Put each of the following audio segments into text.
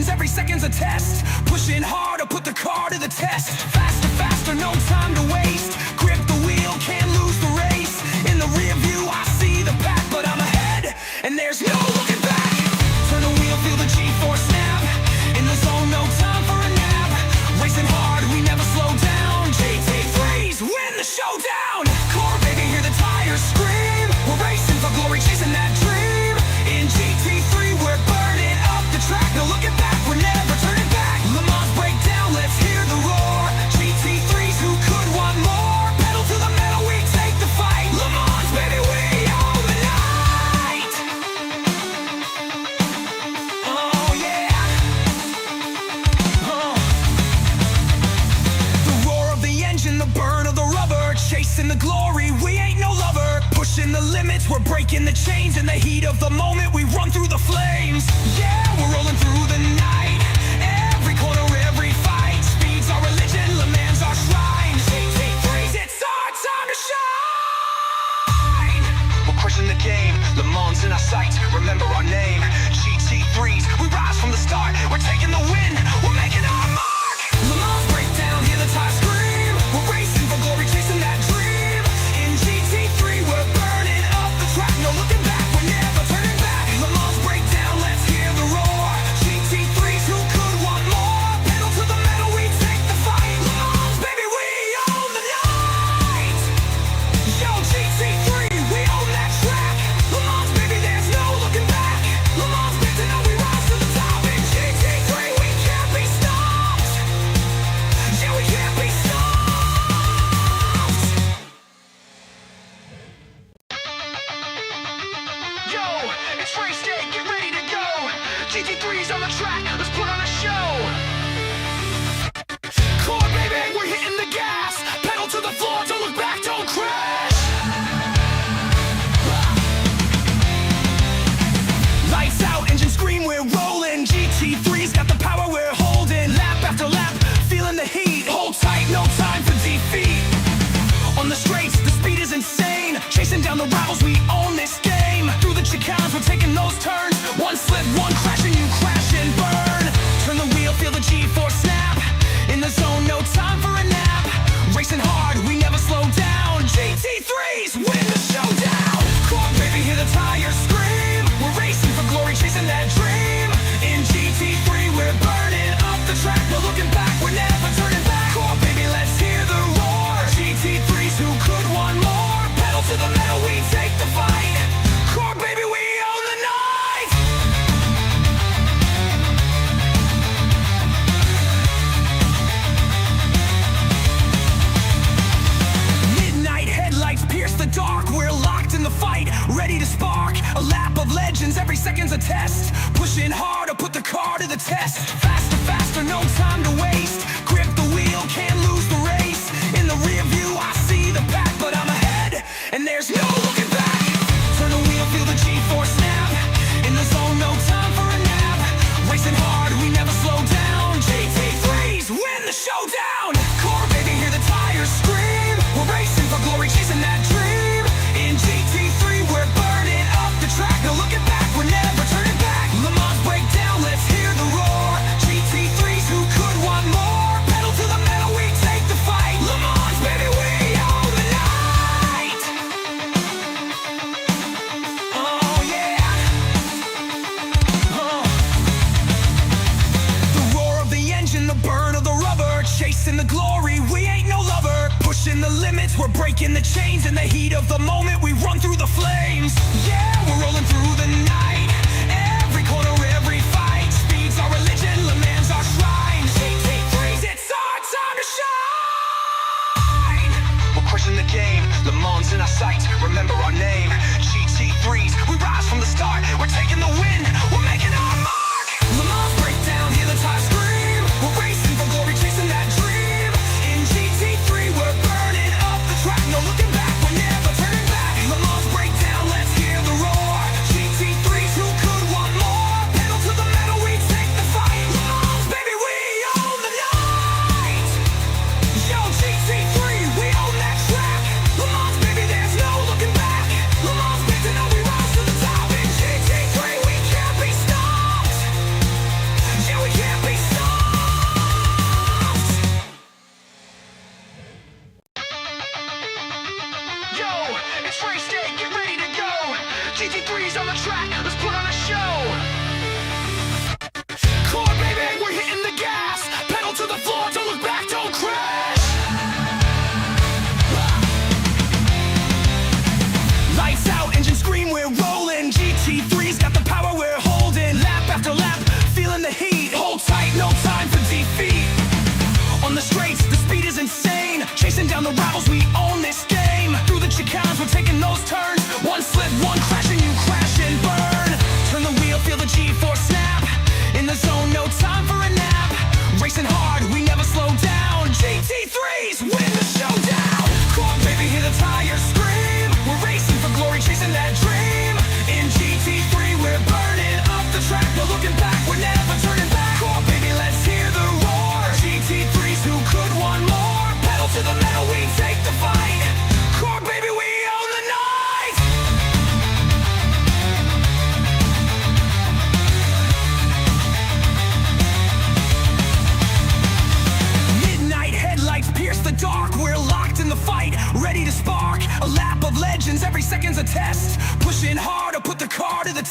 legends, every second's a test. Pushing hard to put the car to the test. Faster, faster, no time to waste. Grip the wheel, can't lose the race. In the rear view, I see the pack, but I'm ahead, and there's no looking back. Turn the wheel, feel the G-force snap. In the zone, no time for a nap. Racing hard, we never slow down. GT3s win the showdown. Core, baby, hear the tires scream. We're racing for glory, chasing that dream. In GT3, we're burning up the track. No looking back, we're never turning back. Lemans breakdown, let's hear the roar. GT3s, who could want more? Pedal to the metal, we take the fight. Lemans, baby, we own the night. Oh yeah. The roar of the engine, the burn of the rubber. Chasing the glory, we ain't no lover. Pushing the limits, we're breaking the chains. In the heat of the moment, we run through the flames. Yeah, we're rolling through the night. Every corner, every fight. Speed's our religion, Lemans our shrine. GT3s, it's our time to shine. We're crushing the game, Lemans in our sights. Remember our name, GT3s. We rise from the start, we're taking the win. We're making our mark. Lemans breakdown, hear the tires scream. We're racing for glory, chasing that dream. In GT3, we're burning up the track. No looking back, we're never turning back. Lemans breakdown, let's hear the roar. GT3s, who could want more? Pedal to the metal, we take the fight. Lemans, baby, we own the night. Yo, GT3, we own that track. Lemans, baby, there's no looking back. Lemans, big to know we rise to the top. In GT3, we can't be stopped. Yeah, we can't be stopped. Yo, it's race day, get ready to go. GT3's on the track, let's put on a show. Core, baby, we're hitting the gas. Pedal to the floor, don't look back, don't crash. Lights out, engine scream, we're rolling. GT3's got the power we're holding. Lap after lap, feeling the heat. Hold tight, no time for defeat. On the straights, the speed is insane. Chasing down the rivals, we own this game. Through the chicanes, we're taking those turns. One slip, one crash, and you crash and burn. Turn the wheel, feel the G-force snap. In the zone, no time for a nap. Racing hard, we never slow down. GT3s win the showdown. Core, baby, hear the tires scream. We're racing for glory, chasing that dream. In GT3, we're burning up the track. No looking back, we're never turning back. Core, baby, let's hear the roar. GT3s, who could want more? Pedal to the metal, we take the fight. Core, baby, we own the night. Midnight headlights pierce the dark. We're locked in the fight, ready to spark. A lap of legends, every second's a test. Pushing hard to put the car to the test. Faster, faster, no time to waste. Grip the wheel, can't lose the race. In the rear view, I see the pack, but I'm ahead, and there's no looking back. Turn the wheel, feel the G-force snap. In the zone, no time for a nap. Racing hard, we never slow down. GT3s win the showdown. Core, baby, hear the tires scream. We're racing for glory, chasing that dream. In GT3, we're burning up the track. No looking back, we're never turning back. Lemans breakdown, let's hear the roar. GT3s, who could want more? Pedal to the metal, we take the fight. Lemans, baby, we own the night. Oh yeah. The roar of the engine, the burn of the rubber. Chasing the glory, we ain't no lover. Pushing the limits, we're breaking the chains. In the heat of the moment, we run through the flames. Yeah, we're rolling through the night. Every corner, every fight. Speed's our religion, Lemans our shrine. GT3s, it's our time to shine. We're crushing the game, Lemans in our sights. Remember our name, GT3s. We rise from the start, we're taking the win. We're making our mark. Lemans breakdown, hear the tires scream. We're racing for glory, chasing that dream. In GT3, we're burning up the track. No looking back, we're never turning back. Lemans breakdown.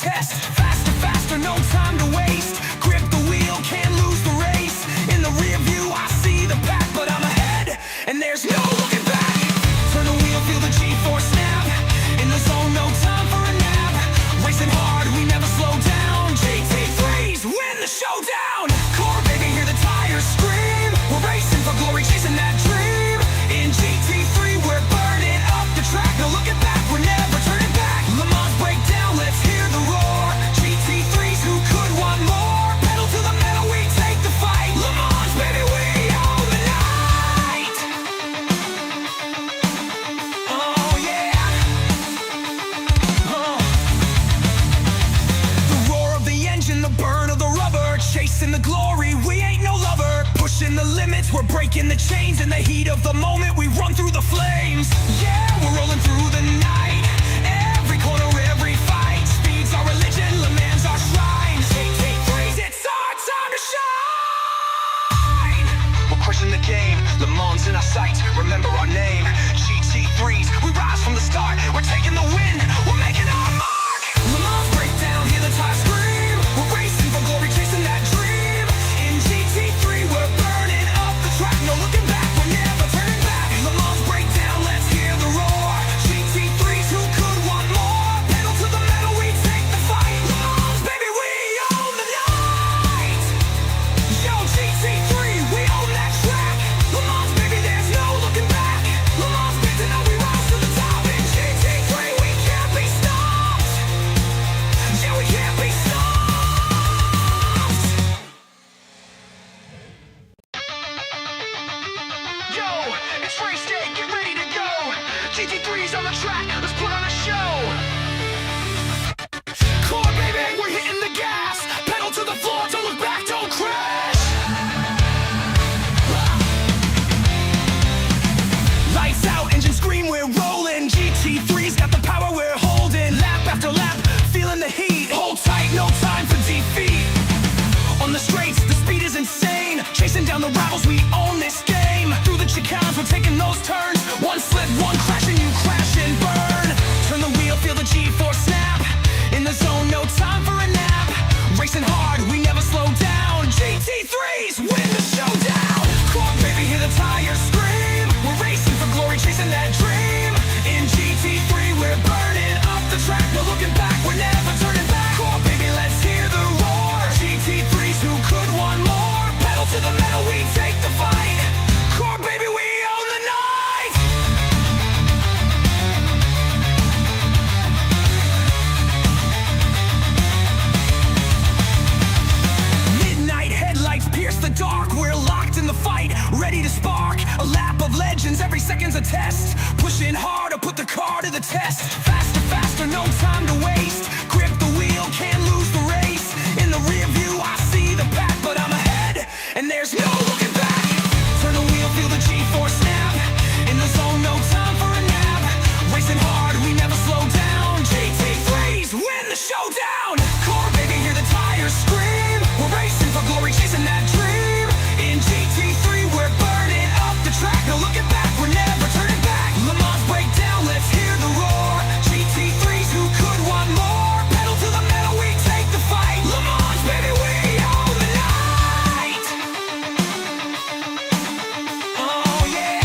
test. Faster, faster, no time to waste. Grip the wheel, can't lose the race. In the rear view, I see the pack, but I'm ahead, and there's no looking back. Turn the wheel, feel the G-force snap. In the zone, no time for a nap. Racing hard, we never slow down. GT3s win the showdown. Core, baby, hear the tires scream. We're racing for glory, chasing that dream. In GT3, we're burning up the track. No looking back, we're never turning back. Lemans break down, let's hear the roar. GT3s, who could want more? Pedal to the metal, we take the fight. Lemans, baby, we own the night. Oh yeah. The roar of the engine, the burn of the rubber. Chasing the glory, we ain't no lover. Pushing the limits, we're breaking the chains. In the heat of the moment, we run through the flames. Yeah, we're rolling through the night. Every corner, every fight. Speed's our religion, Lemans our shrine. GT3s, it's our time to shine. We're crushing the game, Lemans in our sights. Remember our name, GT3s. We rise from the start, we're taking the win. We're making our mark. Lemans break down, hear the tires scream. We're racing for glory, chasing that dream. In GT3, we're burning up the track. No looking back, we're never turning back. Lemans break down, let's hear the roar. GT3s, who could want more? Pedal to the metal, we take the fight. Lemans, baby, we own the night. Yo, GT3, we own that track. Lemans, baby, there's no looking back. Lemans, big to know we rise to the top. In GT3, we can't be stopped. Yeah, we can't be stopped. Yo, it's race day, get ready to go. GT3's on the track, let's put on a show. Core, baby, we're hitting the gas. Pedal to the floor, don't look back, don't crash. Lights out, engine scream, we're rolling. GT3's got the power, we're holding. Lap after lap, feeling the heat. Hold tight, no time for defeat. On the straights, the speed is insane. Chasing down the rivals, we own this game. Through the chicanes, we're taking those turns. One slip, one crash, and you crash and burn. Turn the wheel, feel the G-force snap. In the zone, no time for a nap. Racing hard, we never slow down. GT3s win the showdown. Core, baby, hear the tires scream. We're racing for glory, chasing that dream. In GT3, we're burning up the track. No looking back, we're never turning back. Core, baby, let's hear the roar. GT3s, who could want more? Pedal to the metal, we take the fight. Core, baby, we own the night. Midnight headlights pierce the dark. We're locked in the fight, ready to spark. A lap of legends, every second's a test. Pushing hard to put the car to the test. Faster, faster, no time to waste. Grip the wheel, can't lose the race. In the rear view, I see the pack, but I'm ahead, and there's no looking back. Turn the wheel, feel the G-force snap. In the zone, no time for a nap. Racing hard, we never slow down. GT3s win the showdown. Core, baby, hear the tires scream. We're racing for glory, chasing that dream. In GT3, we're burning up the track. No looking back, we're never turning back. Lemans break down, let's hear the roar. GT3s, who could want more? Pedal to the metal, we take the fight. Lemans, baby, we own the night. Oh yeah.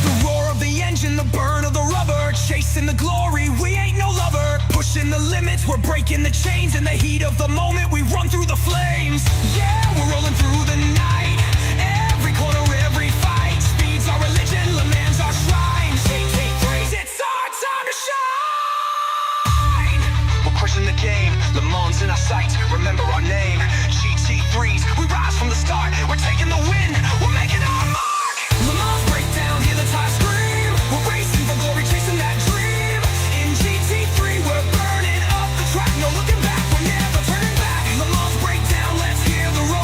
The roar of the engine, the burn of the rubber. Chasing the glory, we ain't no lover. Pushing the limits, we're breaking the chains. In the heat of the moment, we run through the flames. Yeah, we're rolling through the night. Every corner, every fight. Speed's our religion, Lemans our shrine. GT3s, it's our time to shine. We're crushing the game, Lemans in our sights. Remember our name, GT3s. We rise from the start, we're taking the win. We're making our mark. Lemans break down, hear the tires scream. We're racing for glory, chasing that dream. In GT3, we're burning up the track. No looking back, we're never turning back. Lemans break down, let's hear the roar.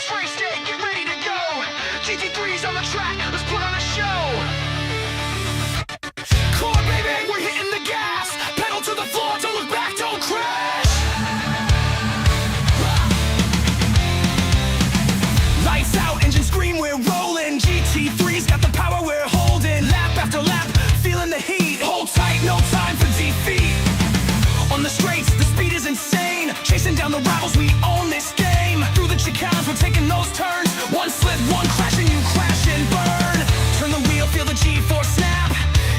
It's race day, get ready to go. GT3's on the track, let's put on a show. Come on, baby, we're hitting the gas. Pedal to the floor, don't look back, don't crash. Lights out, engine scream, we're rolling. GT3's got the power we're holding. Lap after lap, feeling the heat. Hold tight, no time for defeat. On the straights, the speed is insane. Chasing down the rivals, we own this game. Through the chicanes, we're taking those turns. One slip, one crash, and you crash and burn. Turn the wheel, feel the G-force snap.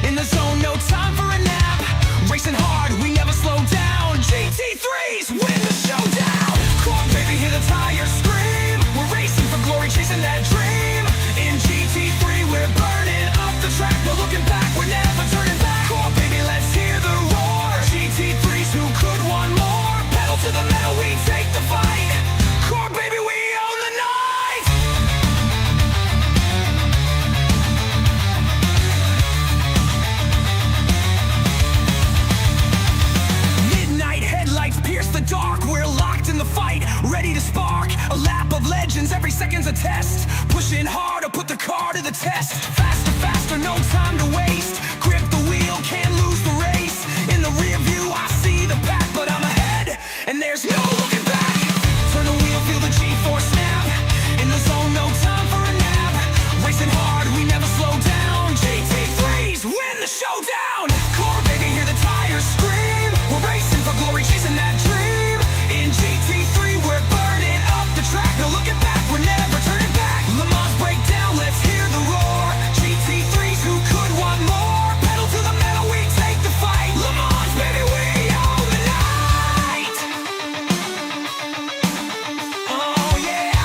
In the zone, no time for a nap. Racing hard, we never slow down. GT3s win the showdown. Come on, baby, hear the tires scream. We're racing for glory, chasing that dream. In GT3, we're burning up the track. We're looking back, we're never turning back. Come on, baby, let's hear the roar. GT3s, who could want more? Pedal to the metal, we take the fight. Core, baby, we own the night. Midnight headlights pierce the dark. We're locked in the fight, ready to spark. A lap of legends, every second's a test. Pushing hard to put the car to the test. Faster, faster, no time to waste. Grip the wheel, can't lose the race. In the rear view, I see the pack, but I'm ahead, and there's no looking back. Turn the wheel, feel the G-force snap. In the zone, no time for a nap. Racing hard, we never slow down. GT3s win the showdown. Core, baby, hear the tires scream. We're racing for glory, chasing that dream. In GT3, we're burning up the track. No looking back, we're never turning back. Lemans break down, let's hear the roar. GT3s, who could want more? Pedal to the metal, we take the fight. Lemans, baby, we own the night. Oh yeah.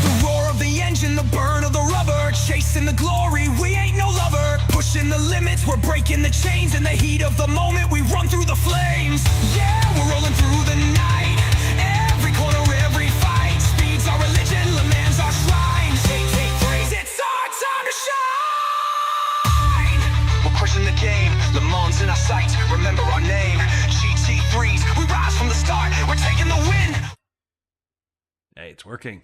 The roar of the engine, the burn of the rubber. Chasing the glory, we ain't no lover. Pushing the limits, we're breaking the chains. In the heat of the moment, we run through the flames. Yeah, we're rolling through the night. Every corner, every fight. Speed's our religion, Lemans our shrine. GT3s, it's our time to shine. We're crushing the game, Lemans in our sights. Remember our name, GT3s. We rise from the start, we're taking the win. Hey, it's working.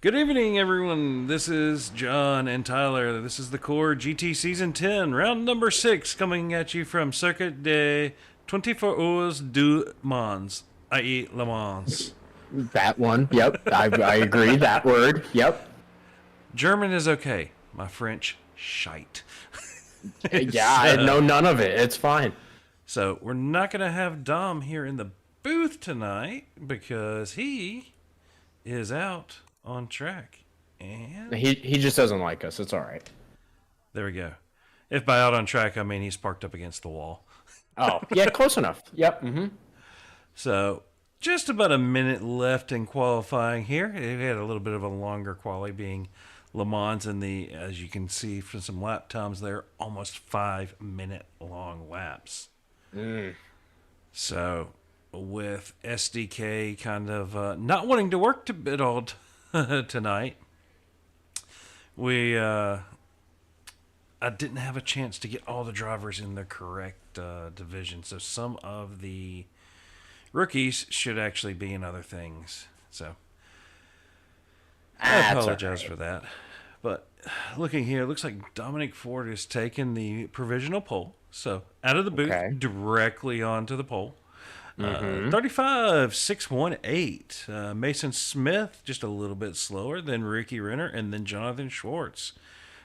Good evening, everyone. This is John and Tyler. This is the Core GT Season 10, round number 6, coming at you from Circuit de 24 Heures du Mans, i.e. Le Mans. That one, yep. I agree, that word, yep. German is okay. My French, shite. Yeah, I know none of it. It's fine. So, we're not going to have Dom here in the booth tonight because he is out on track. And He just doesn't like us. It's all right. there we go. If by out on track, I mean he's parked up against the wall. Oh, yeah, close enough. Yep. Mm-hmm. So, just about a minute left in qualifying here. It had a little bit of a longer quali, being Le Mans, and as you can see from some lap times there, almost 5-minute long laps. So, with SDK kind of not wanting to work at all tonight, I didn't have a chance to get all the drivers in the correct division, so some of the rookies should actually be in other things. So I apologize for that. But looking here, it looks like Dominic Ford has taken the provisional pole. So out of the booth, directly onto the pole. 35.618. Mason Smith just a little bit slower than Ricky Renner, and then Jonathan Schwartz.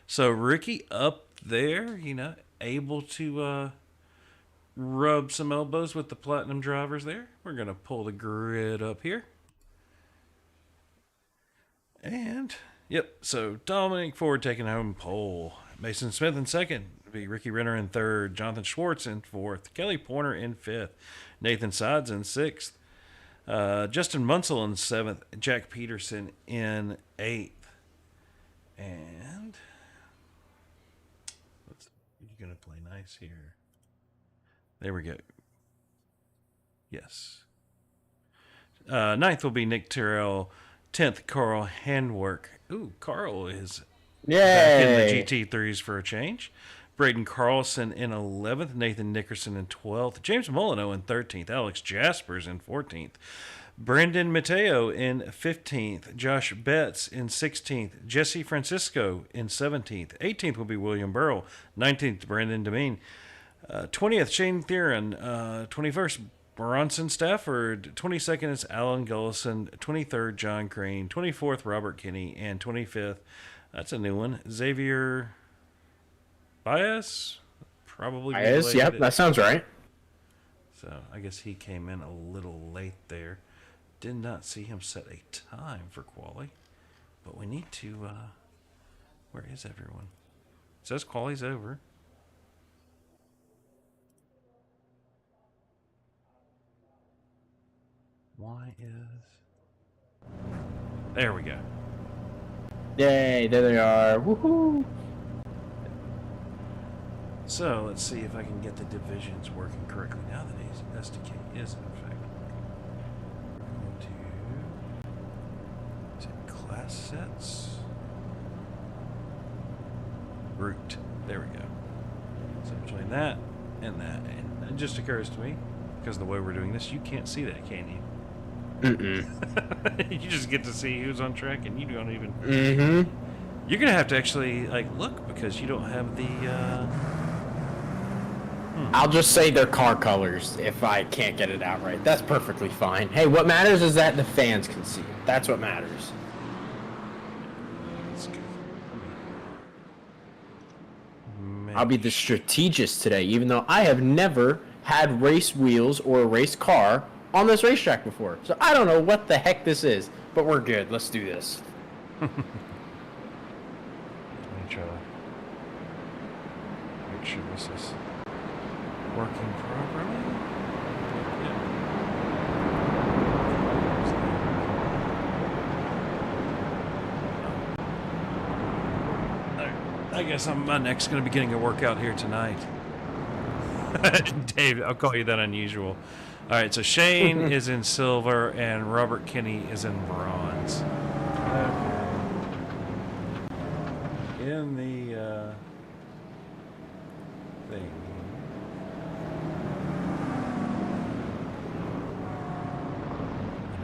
So Ricky up there, able to rub some elbows with the platinum drivers there. We're going to pull the grid up here. And, yep, so Dominic Ford taking home pole. Mason Smith in second. Be Ricky Renner in third. Jonathan Schwartz in fourth. Kelly Porter in fifth. Nathan Sides in sixth. Justin Munsell in seventh. Jack Peterson in eighth. And you're going to play nice here. There we go. Yes. Ninth will be Nick Terrell. 10th, Carl Handwork. Ooh, Carl is back in the GT3s for a change. Braden Carlson in 11th. Nathan Nickerson in 12th. James Molyneux in 13th. Alex Jaspers in 14th. Brandon Mateo in 15th. Josh Betts in 16th. Jesse Francisco in 17th. 18th will be William Burrell. 19th, Brandon Demeen. 20th, Shane Theron. 21st, Bronson Stafford. 22nd is Alan Gullison. 23rd, John Crane. 24th, Robert Kinney. And 25th, that's a new one, Xavier Baez. Probably Baez, yep, that sounds right. So I guess he came in a little late there. Did not see him set a time for quali. But we need to, where is everyone? It says quali's over. Why is... There we go. Yay, there they are. Woohoo! So let's see if I can get the divisions working correctly now that his SDK is in effect. We're going to class sets. Root. There we go. So between that, and it just occurs to me, because of the way we're doing this, you can't see that, can you? You just get to see who's on track, and you don't even. You're gonna have to actually look because you don't have the. I'll just say they're car colors if I can't get it out right. That's perfectly fine. Hey, what matters is that the fans can see it. That's what matters. Let's go. I'll be the strategist today, even though I have never had race wheels or a race car on this racetrack before. So I don't know what the heck this is, but we're good. Let's do this. Let me try to make sure this is working properly. I guess my neck's going to be getting a workout here tonight. Dave, I'll call you that unusual. All right, so Shane is in silver and Robert Kinney is in bronze. Okay. In the thing.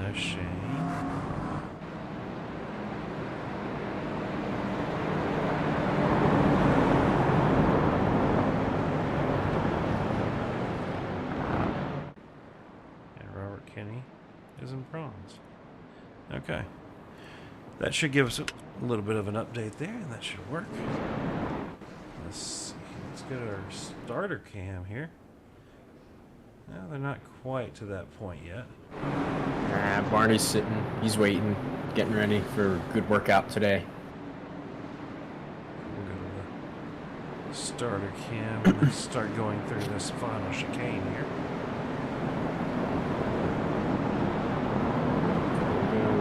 No Shane. Kenny is in bronze. Okay. That should give us a little bit of an update there, and that should work. Let's see. Let's get our starter cam here. No, they're not quite to that point yet. Barney's sitting. He's waiting, getting ready for a good workout today. We'll go to the starter cam and let's start going through this final chicane here.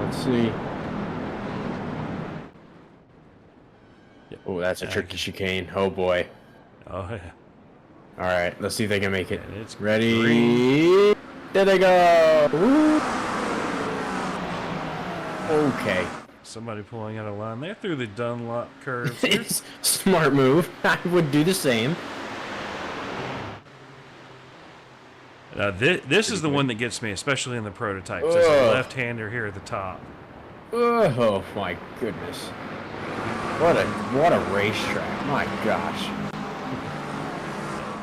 Let's see. Yep. Oh, that's a tricky chicane. Oh boy. Oh yeah. All right, let's see if they can make it. And it's ready. green. There they go. Woo. Okay. Somebody pulling out a line there through the Dunlop curves here. It's smart move. I would do the same. This is the one that gets me, especially in the prototypes. There's a left-hander here at the top. Oh my goodness! What a racetrack! My gosh!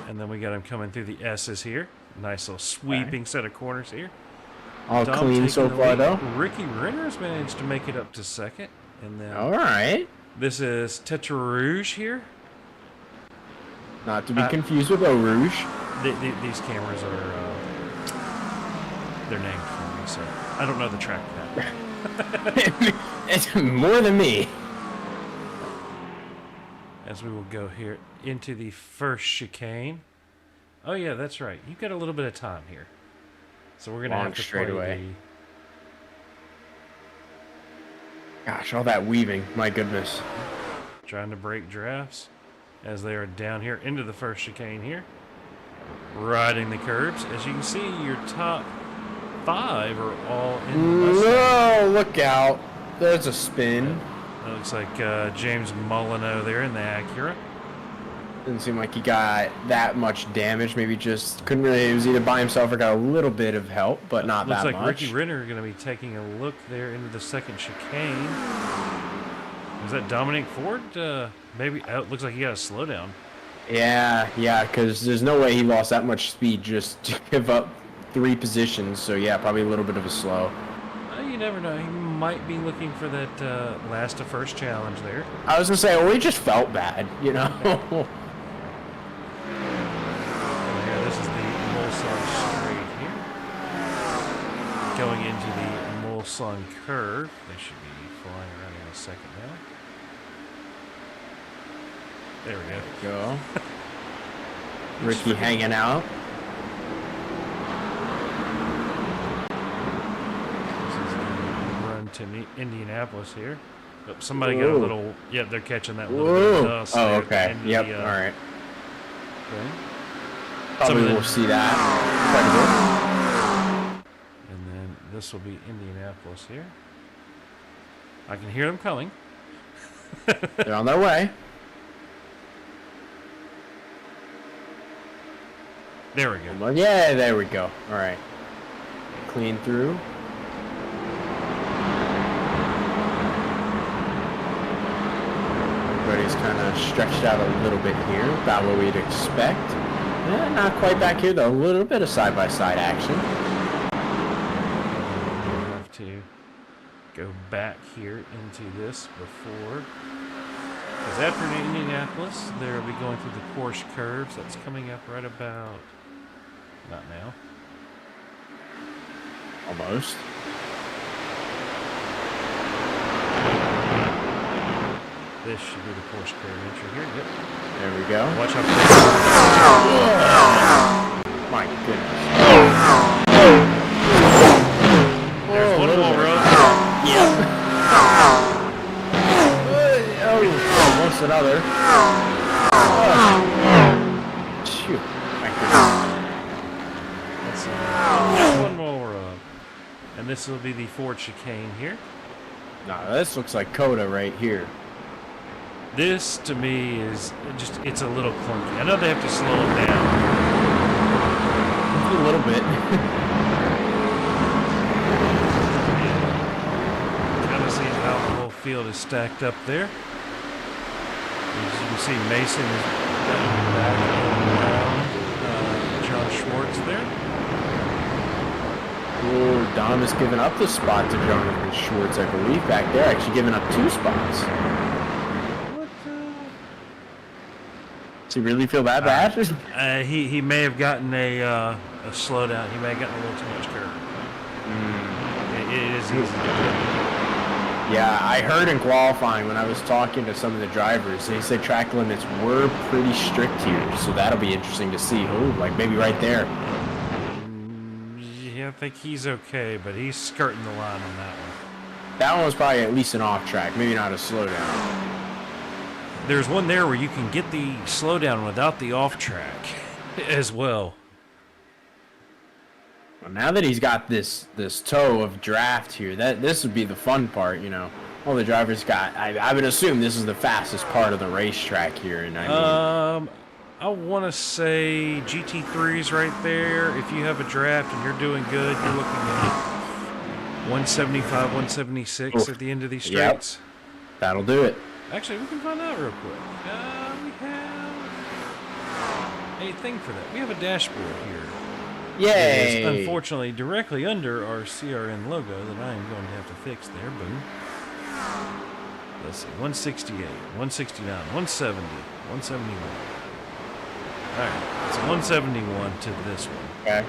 And then we got him coming through the S's here. Nice little sweeping set of corners here. All Dom clean so taking the far, lead. though. Ricky Renner's managed to make it up to second, and then All right. this is Tetra Rouge here. Not to be confused with Eau Rouge. These cameras are they're named for me, so I don't know the track pad. It's more than me. As we will go here into the first chicane. Oh yeah, that's right. You've got a little bit of time here, so we're gonna have to straight play away. Gosh, all that weaving! My goodness. Trying to break drafts as they are down here into the first chicane here. Riding the curbs. As you can see, your top 5 are all in the Mustang. No, look out. There's a spin. That looks like James Molyneux there in the Acura. Didn't seem like he got that much damage. Maybe just couldn't really. It was either by himself or got a little bit of help, but not that much. Looks like Ricky Renner going to be taking a look there into the second chicane. Was that Dominic Ford? Maybe. Oh, it looks like he got a slowdown. Yeah, because there's no way he lost that much speed just to give up 3 positions. So yeah, probably a little bit of a slow. You never know. He might be looking for that last to first challenge there. I was gonna say, well, he just felt bad, you know. Here, this is the Mulsanne straight here. Going into the Mulsanne curve. They should be flying around in a second now. There we go. Ricky hanging out. To Indianapolis here. Oh, somebody got a little. Yeah, they're catching that little bit of dust. Oh, okay. Yep. All right. Okay. Probably we'll see that quite a bit. And then this will be Indianapolis here. I can hear them coming. They're on their way. There we go. Yeah, there we go. All right. Clean through. Everybody's kind of stretched out a little bit here, about what we'd expect. Yeah, not quite back here though. A little bit of side-by-side action. We'll have to go back here into this before. Because after Indianapolis, they'll be going through the Porsche curves. That's coming up right about. Not now. Almost. This should be the Porsche curve entry here. Yep. There we go. Watch out. My goodness. There's one more row. Yeah. Almost another. Shoot. My goodness. That's one more row. And this will be the Ford chicane here. Nah, this looks like Coda right here. This, to me, is just, it's a little clunky. I know they have to slow it down. A little bit. Kind of sees how the whole field is stacked up there. As you can see, Mason is back around John Schwartz there. Oh, Dom is giving up the spot to Jonathan Schwartz, I believe, back there. Actually giving up 2 spots. Does he really feel that bad? He may have gotten a slowdown. He may have gotten a little too much curve. It is easy to do. Yeah, I heard in qualifying when I was talking to some of the drivers, they said track limits were pretty strict here, so that'll be interesting to see. Oh, like maybe right there. Yeah, I think he's okay, but he's skirting the line on that one. That one was probably at least an off track, maybe not a slowdown. There's one there where you can get the slowdown without the off track as well. Well, now that he's got this toe of draft here, this would be the fun part, you know. All the drivers got. I would assume this is the fastest part of the racetrack here, and I mean. I want to say GT3's right there. If you have a draft and you're doing good, you're looking at 175, 176 at the end of these straights. Yep. That'll do it. Actually, we can find out real quick. We have a thing for that. We have a dashboard here. Yay! It is unfortunately directly under our CRN logo that I am going to have to fix there. Boom. Let's see. 168, 169, 170, 171. Alright, it's 171 to this one. Okay.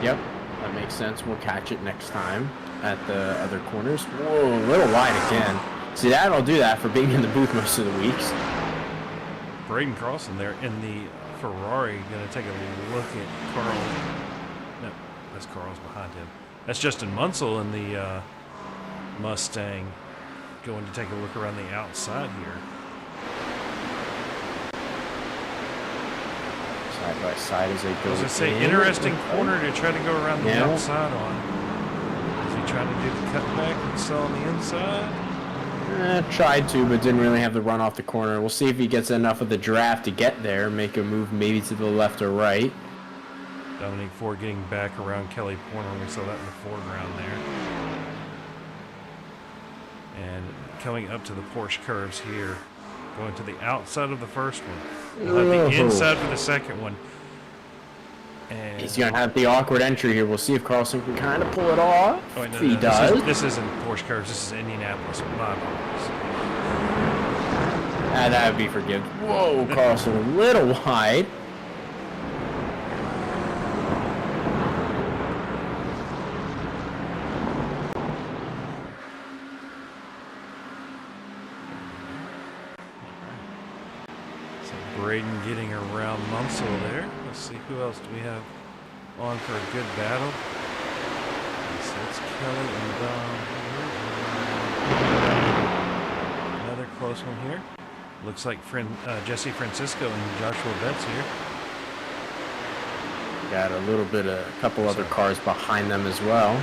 Yep. That makes sense. We'll catch it next time at the other corners. Whoa, a little wide again. See, that'll do that for being in the booth most of the weeks. Braden Carlson there in the Ferrari. Going to take a look at Carl. No, that's Carl's behind him. That's Justin Munsell in the Mustang. Going to take a look around the outside here. Side by side as they go. I was going to say, interesting corner to try to go around the outside on. Is he trying to do the cutback and sell on the inside? Tried to, but didn't really have the run off the corner. We'll see if he gets enough of the draft to get there, make a move maybe to the left or right. Dominic Ford getting back around Kelly Porter. We saw that in the foreground there. And coming up to the Porsche curves here. Going to the outside of the first one. We'll have the inside for the second one. And he's going to have the awkward entry here. We'll see if Carlson can kind of pull it off. Oh, wait, no, he does. This isn't Porsche curves. This is Indianapolis. My apologies. That would be forgiven. Whoa, Carlson, a little wide. Braden getting around Munsell there. Let's see, who else do we have on for a good battle? So it's Kelly and Dom here. Another close one here. Looks like Jesse Francisco and Joshua Betts here. Got a little bit of a couple other cars behind them as well.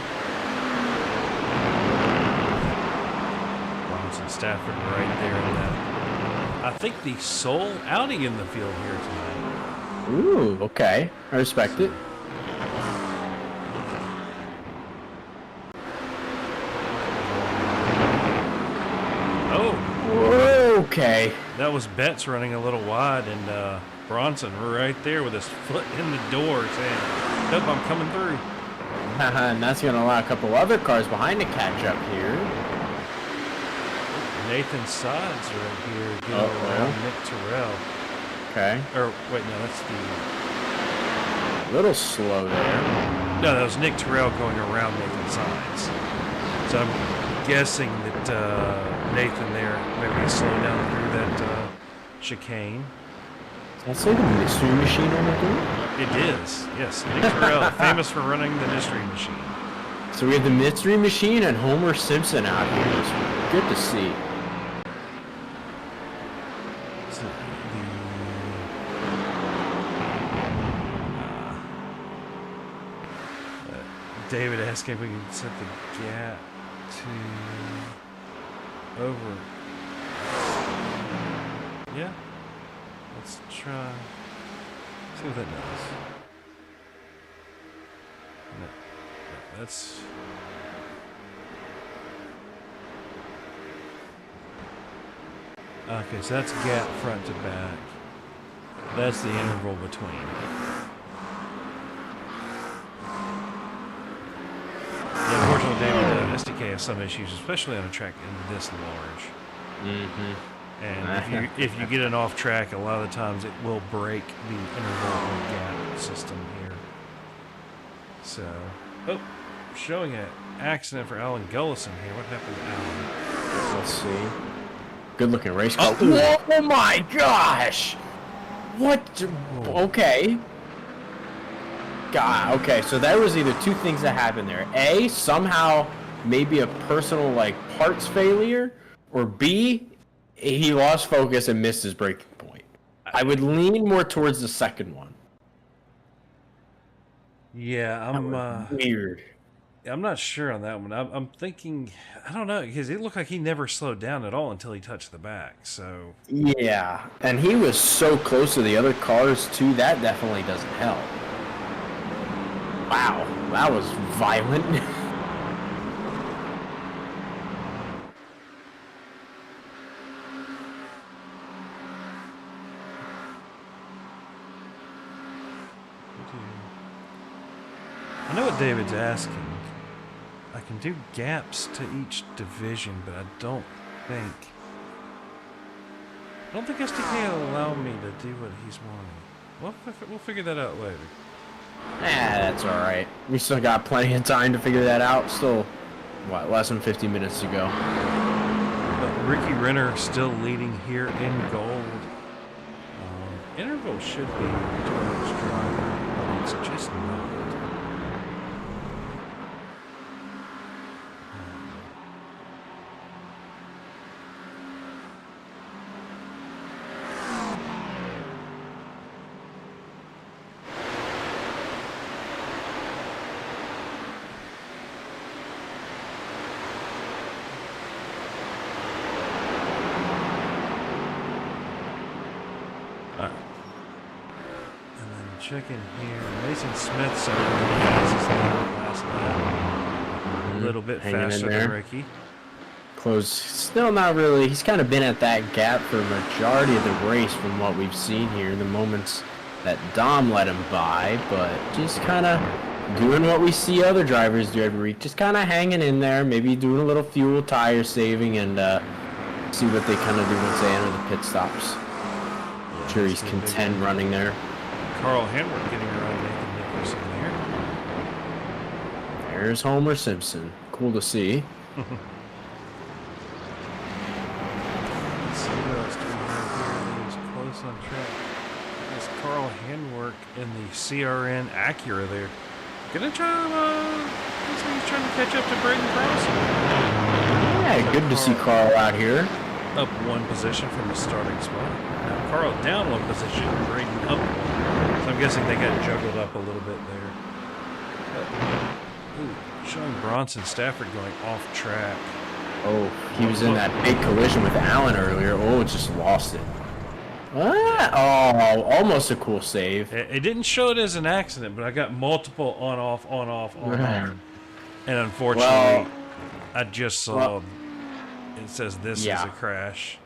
Bronson Stafford right there in that. I think the sole Audi in the field here tonight. Ooh, okay. I respect it. Oh. Okay. That was Betts running a little wide, and Bronson right there with his foot in the door saying, nope, I'm coming through. And that's going to allow a couple other cars behind to catch up here. Nathan Sides right here getting around Nick Terrell. Okay. Or, wait, no, that's a little slow there. No, that was Nick Terrell going around Nathan Sides. So I'm guessing that Nathan there maybe slowed down through that chicane. That's like a mystery machine on the door? It is, yes. Nick Terrell, famous for running the mystery machine. So we have the mystery machine and Homer Simpson out here. It's good to see. David asking if we can set the gap to over. Yeah. Let's try. See what that does. No, that's. Okay, so that's gap front to back. That's the interval between. Yeah, unfortunately, David, SDK has some issues, especially on a track this large. Mm-hmm. And if you get it off track, a lot of the times it will break the interval or gap system here. So, showing an accident for Alan Gullison here. What happened to Alan? Let's see. Good looking race car. Oh my gosh! What? Okay. God, okay, so there was either two things that happened there. A, somehow maybe a personal parts failure, or B, he lost focus and missed his braking point. I would lean more towards the second one. Yeah, I'm weird. I'm not sure on that one. I'm thinking, I don't know, because it looked like he never slowed down at all until he touched the back. So yeah, and he was so close to the other cars too. That definitely doesn't help. Wow, that was violent. I know what David's asking. I can do gaps to each division, but I don't think SDK will allow me to do what he's wanting. We'll figure that out later. That's all right. We still got plenty of time to figure that out. Still, what, less than 50 minutes to go. But Ricky Renner still leading here in gold. Interval should be towards driver, but it's just not. checking here. Mason Smith started the fastest last lap. A little bit Hanging in faster there. than Ricky. Close. Still not really. He's kind of been at that gap for a majority of the race from what we've seen here. The moments that Dom let him by, but just kind of doing what we see other drivers do every week. Just kind of hanging in there, maybe doing a little fuel, tire saving, and see what they kind of do once they enter the pit stops. I'm sure he's content running there. Carl Hanworth getting around Nathan Nicholson there. There's Homer Simpson. Cool to see. Let's see what else do we have here. He's close on track. It's Carl Hanworth in the CRN Acura there. Gonna try to, looks like he's trying to catch up to Braden Carlson. Yeah, good to see Carl out here. Up one position from the starting spot. Now Carl down one position, Braden up one. So I'm guessing they got juggled up a little bit there. Ooh, showing Bronson Stafford going off track. Oh, he was in that big collision with Allen earlier. Oh, just lost it. Ah, oh, almost a cool save. It didn't show it as an accident, but I got multiple on off. And unfortunately, I just saw it says this is a crash.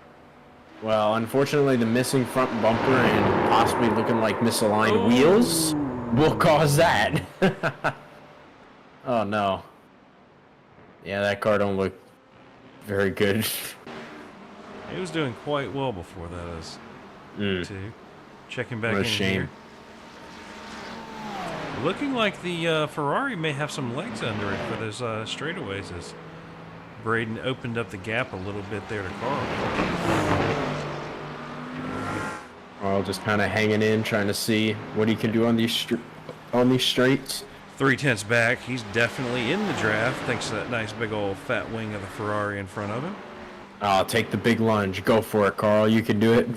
Well, unfortunately, the missing front bumper and possibly looking like misaligned wheels will cause that. Oh, no. Yeah, that car don't look very good. It was doing quite well before that is. Too. Checking back What a in shame. here. Looking like the Ferrari may have some legs under it for those straightaways as Braden opened up the gap a little bit there to Carl. Carl just kind of hanging in, trying to see what he can do on these straights. 3/10 back. He's definitely in the draft thanks to that nice big old fat wing of the Ferrari in front of him. Oh, take the big lunge. Go for it, Carl. You can do it.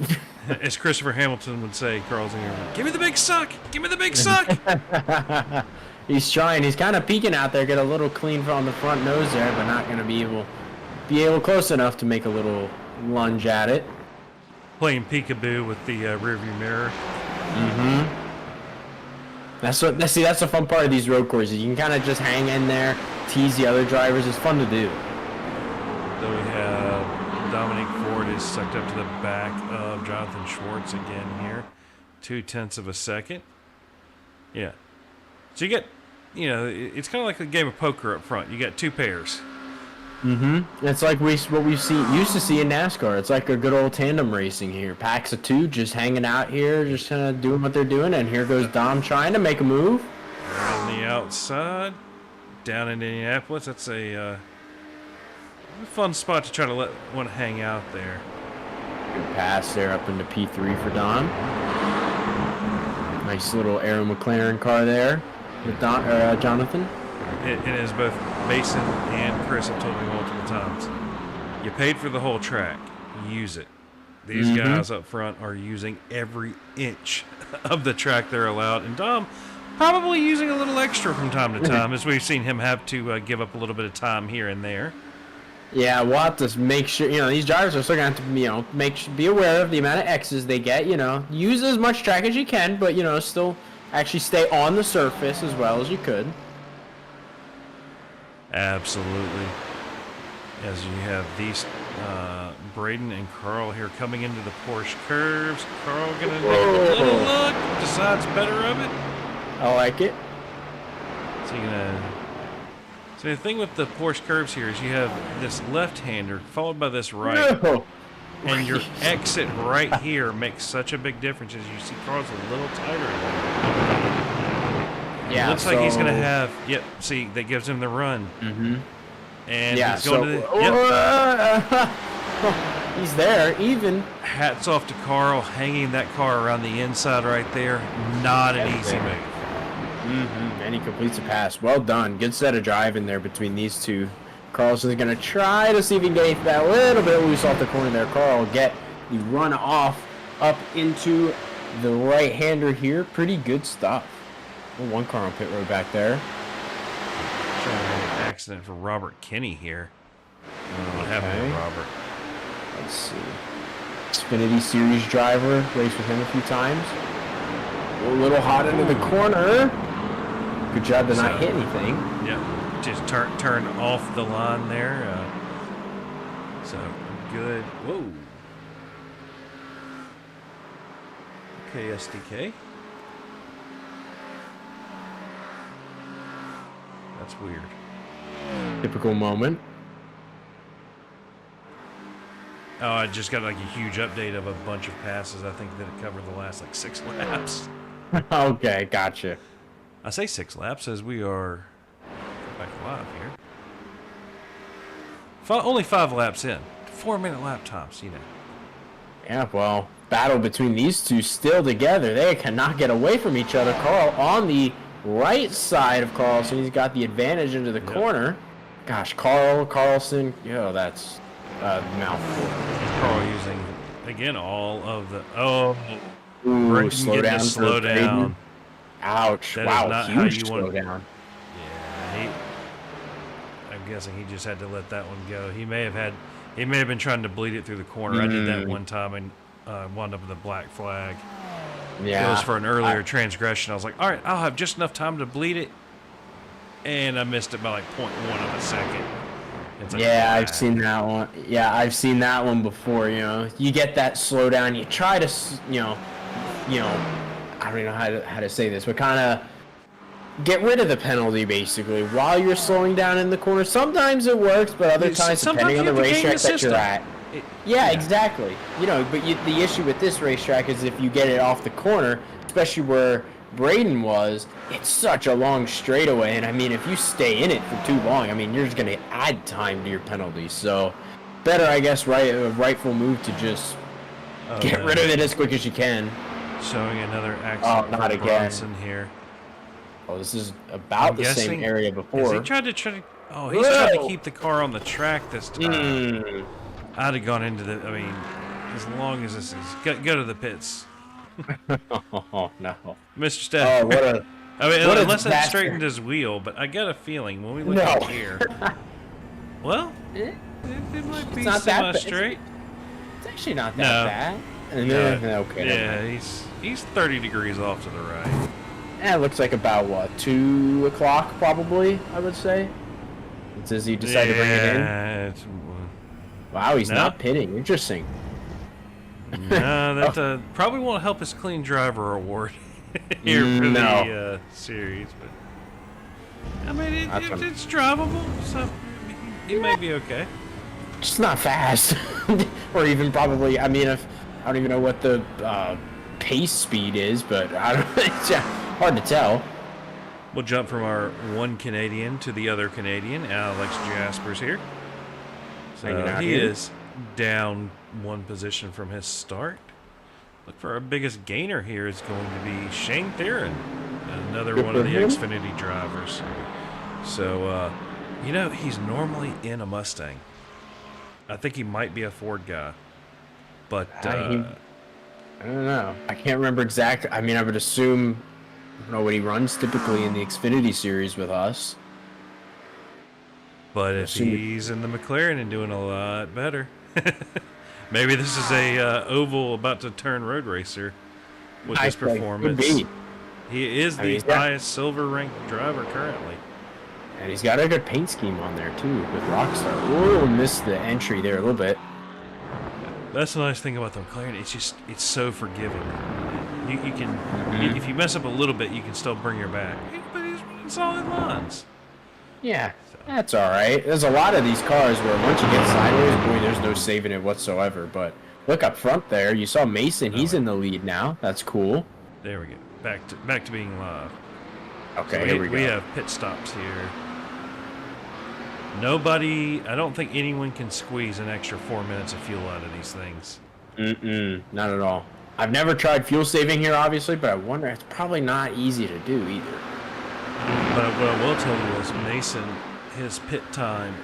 As Christopher Hamilton would say, Carl's in here, give me the big suck! Give me the big suck! He's trying. He's kind of peeking out there, get a little clean on the front nose there, but not going to be able close enough to make a little lunge at it. Playing peekaboo with the rearview mirror. That's the fun part of these road courses. You can kind of just hang in there, tease the other drivers. It's fun to do. So we have Dominic Ford is sucked up to the back of Jonathan Schwartz again here. 0.2 of a second. Yeah. So you get, it's kind of like a game of poker up front. You got two pairs. It's like what we used to see in NASCAR. It's like a good old tandem racing here. Packs of two just hanging out here, just kind of doing what they're doing. And here goes Dom trying to make a move. On the outside, down in Indianapolis. That's a fun spot to try to let one hang out there. Good pass there up into P3 for Dom. Nice little Arrow McLaren car there with Jonathan. It is both Mason and Chris have told me multiple times. You paid for the whole track. Use it. These guys up front are using every inch of the track they're allowed. And Dom probably using a little extra from time to time as we've seen him have to give up a little bit of time here and there. Yeah, we'll have to make sure, these drivers are still going to have to, be aware of the amount of X's they get, Use as much track as you can, but, still actually stay on the surface as well as you could. Absolutely. As you have these Braden and Carl here coming into the Porsche curves. Carl going to take a little look, decides better of it. I like it. So you're going to... So the thing with the Porsche curves here is you have this left-hander followed by this right. No. And your exit right here makes such a big difference as you see Carl's a little tighter. Yeah, it looks like he's going to have... Yep, see, that gives him the run. And he's going to... He's there, even. Hats off to Carl, hanging that car around the inside right there. Not an easy move. And he completes a pass. Well done. Good set of driving there between these two. Carlson's going to try to see if he can get that little bit loose off the corner there. Carl get the run off up into the right-hander here. Pretty good stuff. One car on pit road back there. Showing an accident for Robert Kinney here. What happened to Robert? Let's see. Xfinity Series driver. Raced with him a few times. a little hot into the corner. Good job to not hit anything. Yeah, just turn off the line there. So good. Whoa. Okay, SDK. That's weird. Typical moment. Oh, I just got like a huge update of a bunch of passes. I think that it covered the last like 6 laps. Okay, gotcha. I say 6 laps as we are back live here. Only 5 laps in. 4-minute lap tops, you know. Yeah, well, battle between these two still together. They cannot get away from each other. Carl on the right side of Carlson. He's got the advantage into the corner. Gosh, Carlson. Yo, that's a mouthful. Carl using, again, all of the... Ooh, slow down. Slow down. Ouch. That wow, is not huge how you slow down. Yeah, I'm guessing he just had to let that one go. He may have been trying to bleed it through the corner. I did that one time and wound up with a black flag. Yeah. It was for an earlier transgression. I was like, all right, I'll have just enough time to bleed it. And I missed it by like 0.1 of a second. Like, yeah, I've seen that one. Yeah, I've seen that one before, you know. You get that slowdown. You try to, you know, I don't even know how to say this, but kind of get rid of the penalty, basically, while you're slowing down in the corner. Sometimes it works, but other times, depending on the racetrack that you're at. Yeah, exactly. You know, but the issue with this racetrack is if you get it off the corner, especially where Braden was, it's such a long straightaway, and I mean, if you stay in it for too long, I mean, you're just going to add time to your penalties. So, better, I guess, a rightful move to just get rid of it as quick as you can. Showing another accident not again. Bronson here. Oh, this is about the same area before. He tried to. Oh, he's trying to keep the car on the track this time. I'd have gone into the. I mean, as long as this is go to the pits. Oh no, Mr. Steph. Oh, what a. I mean, what unless a it straightened his wheel, but I got a feeling when we look up here. Well, it might be semi-straight. It's actually not that bad. Okay. Yeah, he's 30 degrees off to the right. Yeah, it looks like about what, 2 o'clock probably, I would say. Does he decide to bring it in? Wow, he's not pitting. Interesting. No, that probably won't help his clean driver award here for the series. But I mean, it's drivable, so he may be okay. Just not fast, or even probably. I mean, I don't even know what the pace speed is, but I don't. It's hard to tell. We'll jump from our one Canadian to the other Canadian. Alex Jaspers here. So he is down 1 position from his start. Look for our biggest gainer here is going to be Shane Theron, another one of the Xfinity drivers. So, you know, he's normally in a Mustang. I think he might be a Ford guy, but I don't know. I can't remember exactly. I mean, I would assume. I don't know what he runs typically in the Xfinity series with us. But if he's in the McLaren and doing a lot better, maybe this is a oval about to turn road racer with his performance. He is the highest silver ranked driver currently. And he's got a good paint scheme on there too with Rockstar. Oh, missed the entry there a little bit. That's the nice thing about the McLaren. It's so forgiving. You can if you mess up a little bit, you can still bring her back. But he's running solid lines. Yeah, that's all right. There's a lot of these cars where once you get sideways, boy, there's no saving it whatsoever. But look up front there. You saw Mason. He's in the lead now. That's cool. There we go. Back to being live. Okay, so here we go. We have pit stops here. Nobody, I don't think anyone can squeeze an extra 4 minutes of fuel out of these things. Not at all. I've never tried fuel saving here, obviously, but I wonder, it's probably not easy to do either. But what I will tell you is Mason, his pit time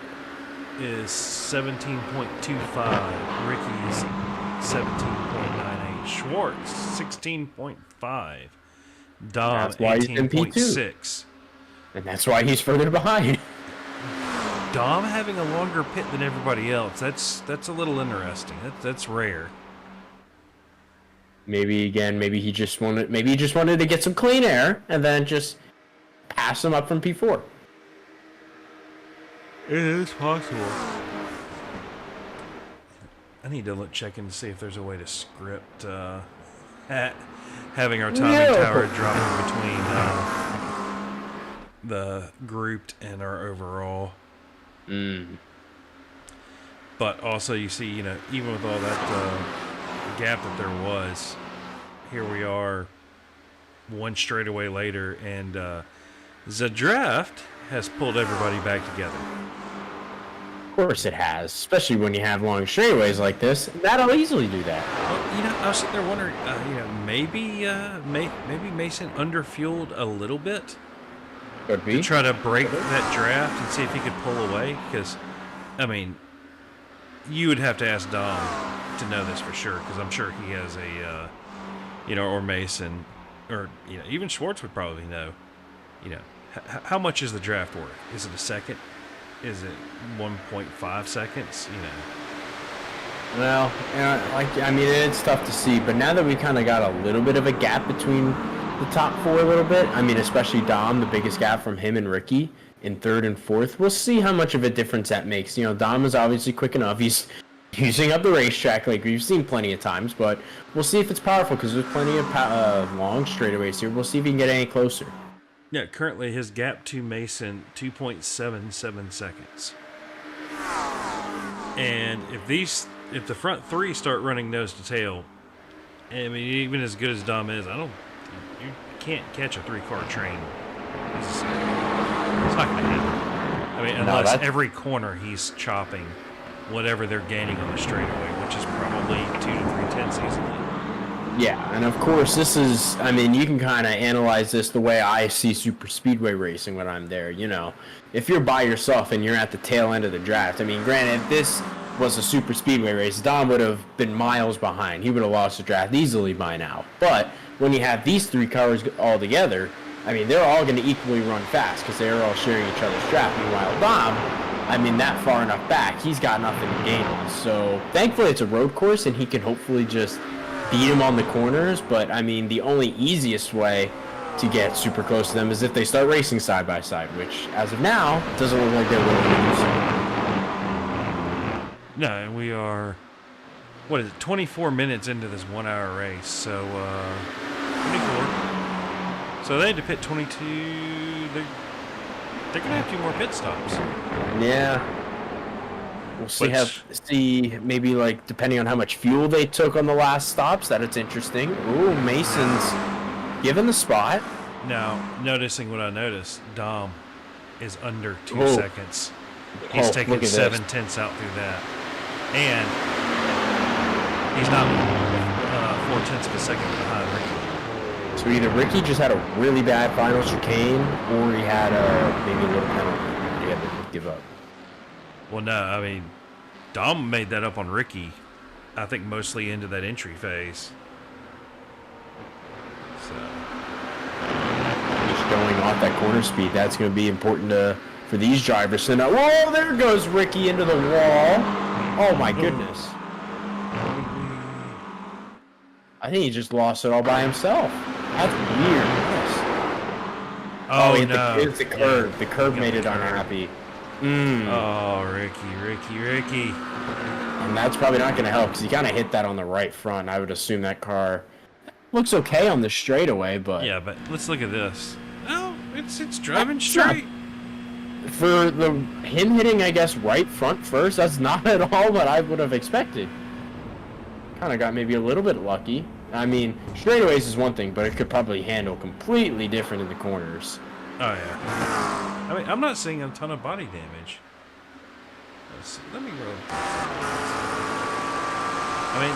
is 17.25. Ricky's 17.98. Schwartz, 16.5. Dom, 18.6. And that's why he's further behind. Dom having a longer pit than everybody else, that's a little interesting. That's rare. Maybe again, maybe he just wanted to get some clean air and then just pass him up from P4. It is possible. I need to check in to see if there's a way to script having our timing tower dropping between the grouped and our overall. But also, you see, even with all that gap that there was, here we are, one straightaway later, and the draft has pulled everybody back together. Of course it has, especially when you have long straightaways like this. That'll easily do that. Well, I was sitting there wondering, maybe Mason underfueled a little bit. Could be. To try to break that draft and see if he could pull away, because, I mean, you would have to ask Dom to know this for sure, because I'm sure he has a, or Mason, or, even Schwartz would probably know, how much is the draft worth? Is it a second? Is it 1.5 seconds? Well, it's tough to see, but now that we kind of got a little bit of a gap between the top four a little bit, especially Dom, the biggest gap from him and Ricky in third and fourth, we'll see how much of a difference that makes. Dom is obviously quick enough. He's using up the racetrack like we've seen plenty of times, but we'll see if it's powerful because there's plenty of long straightaways here. We'll see if he can get any closer. Yeah, currently his gap to Mason, 2.77 seconds. And if the front three start running nose to tail, even as good as Dom is, you can't catch a 3-car train. It's not going to happen. Unless every corner he's chopping whatever they're gaining on the straightaway, which is probably 2 to 3 tenths easily. Yeah, and of course, this is, you can kind of analyze this the way I see super speedway racing when I'm there, If you're by yourself and you're at the tail end of the draft, granted, if this was a super speedway race, Dom would have been miles behind. He would have lost the draft easily by now. But when you have these 3 cars all together, they're all going to equally run fast because they're all sharing each other's draft. Meanwhile, Dom, that far enough back, he's got nothing to gain on. So, thankfully, it's a road course, and he can hopefully just beat him on the corners, but the only easiest way to get super close to them is if they start racing side by side, which as of now doesn't look like they're willing to do so. No, and we are 24 minutes into this 1-hour race, so pretty cool. So they had to pit 22. They're gonna have 2 more pit stops. Yeah. We'll see maybe depending on how much fuel they took on the last stops, that it's interesting. Ooh, Mason's given the spot. Now, noticing what I noticed, Dom is under 2 seconds. He's taking 7 tenths out through that. And he's not 4 tenths of a second behind Ricky. So either Ricky just had a really bad final chicane, or he had maybe a little penalty he had to give up. Well, no, Dom made that up on Ricky, I think mostly into that entry phase. So, just going off that corner speed, that's going to be important for these drivers to know. Whoa, there goes Ricky into the wall. Oh, my goodness. I think he just lost it all by himself. That's weird. Oh, no. It's the curve. Yeah. The curve made it unhappy. Oh, Ricky. And that's probably not going to help because he kind of hit that on the right front. I would assume that car looks okay on the straightaway, but... Yeah, but let's look at this. Oh, it's driving straight. For him hitting, I guess, right front first, that's not at all what I would have expected. Kind of got maybe a little bit lucky. Straightaways is one thing, but it could probably handle completely different in the corners. Oh, yeah. I'm not seeing a ton of body damage. Let me roll.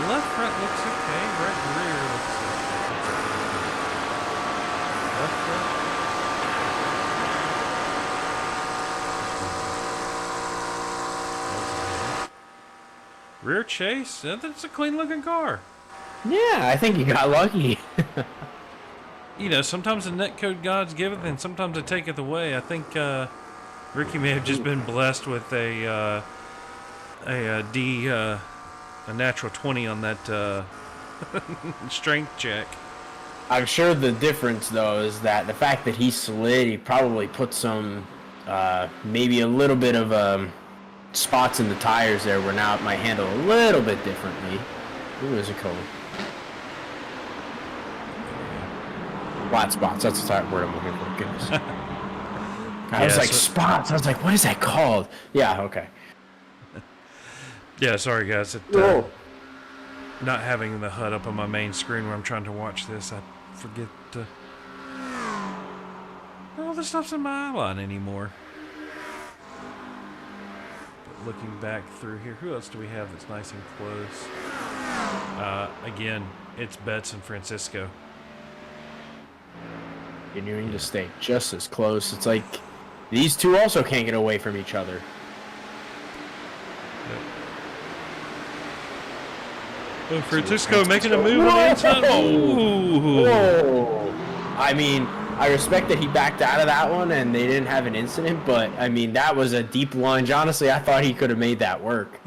Left front looks okay. Right rear looks okay. Left front. Rear chase. That's a clean looking car. Yeah, I think he got lucky. Sometimes the netcode gods giveth, and sometimes they taketh away. I think Ricky may have just been blessed with a natural 20 on that Strength check. I'm sure the difference, though, is that the fact that he slid, he probably put some, maybe a little bit of spots in the tires there where now it might handle a little bit differently. Ooh, there's a cone. Flat spots, that's the word I'm looking for. Goodness. I was like, spots. I was like, what is that called? Yeah, okay. Yeah, sorry, guys. Not having the HUD up on my main screen when I'm trying to watch this, I forget to... All this stuff's in my eye line anymore. But looking back through here, who else do we have that's nice and close? Again, it's Betts and Francisco. Continuing to stay just as close. It's like these two also can't get away from each other. Oh, Francisco making a move on the inside. Ooh. Whoa. I mean, I respect that he backed out of that one and they didn't have an incident, but I mean, that was a deep lunge. Honestly, I thought he could have made that work.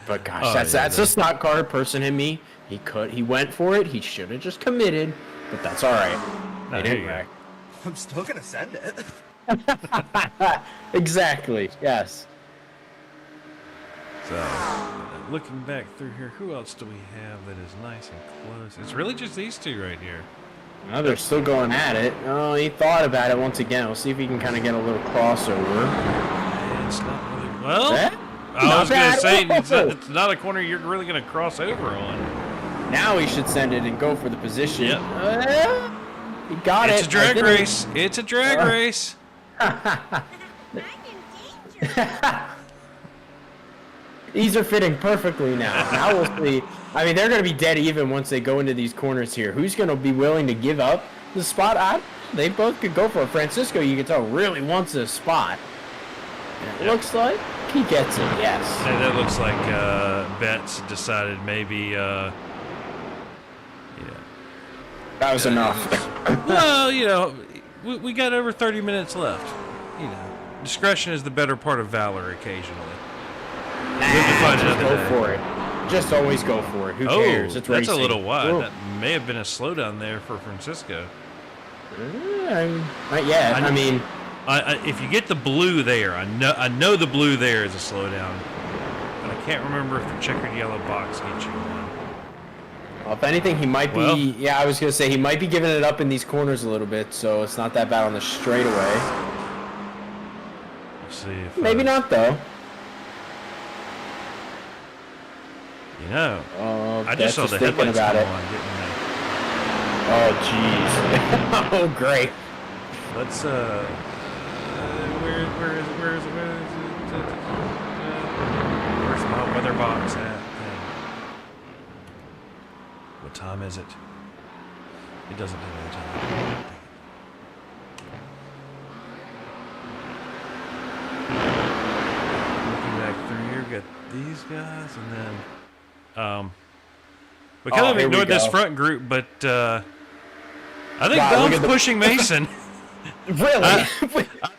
But gosh, that's a stock car person in me. He went for it. He should have just committed, but that's all right. They didn't wreck. I'm still gonna send it. Exactly. Yes. So, looking back through here, who else do we have that is nice and close? It's really just these two right here. No, they're still going at it. Oh, he thought about it once again. We'll see if he can kind of get a little crossover. It's not really... Well, I was going to say, it's not a corner you're really going to cross over on. Now he should send it and go for the position. Yep. He got it. It's a drag race. It's a drag race. These are fitting perfectly now. Now we'll see. I mean, they're going to be dead even once they go into these corners here. Who's going to be willing to give up the spot? They both could go for it. Francisco, you can tell, really wants this spot. And it looks like he gets it, yes. And that looks like Betts decided maybe... That was enough. Well, you know, we got over 30 minutes left. You know, discretion is the better part of valor occasionally. Just go for it. Just always go for it. Who cares? It's that's racing. a little wide. Whoa. That may have been a slowdown there for Francisco. Not yet. I mean, if you get the blue there, I know the blue there is a slowdown, but I can't remember if the checkered yellow box gets you one. Well, if anything, he might be. Yeah, I was gonna say he might be giving it up in these corners a little bit, so it's not that bad on the straightaway. Let's see if maybe not though. You know, I just saw the thinking headlights about come it. on, didn't they? Oh, jeez. Oh, great. Let's where is it? Where's my weather box at? What time is it? It doesn't have any time. Looking back through here, got these guys, and then we kind of ignored this front group, but I think Dom's pushing Mason. Really? I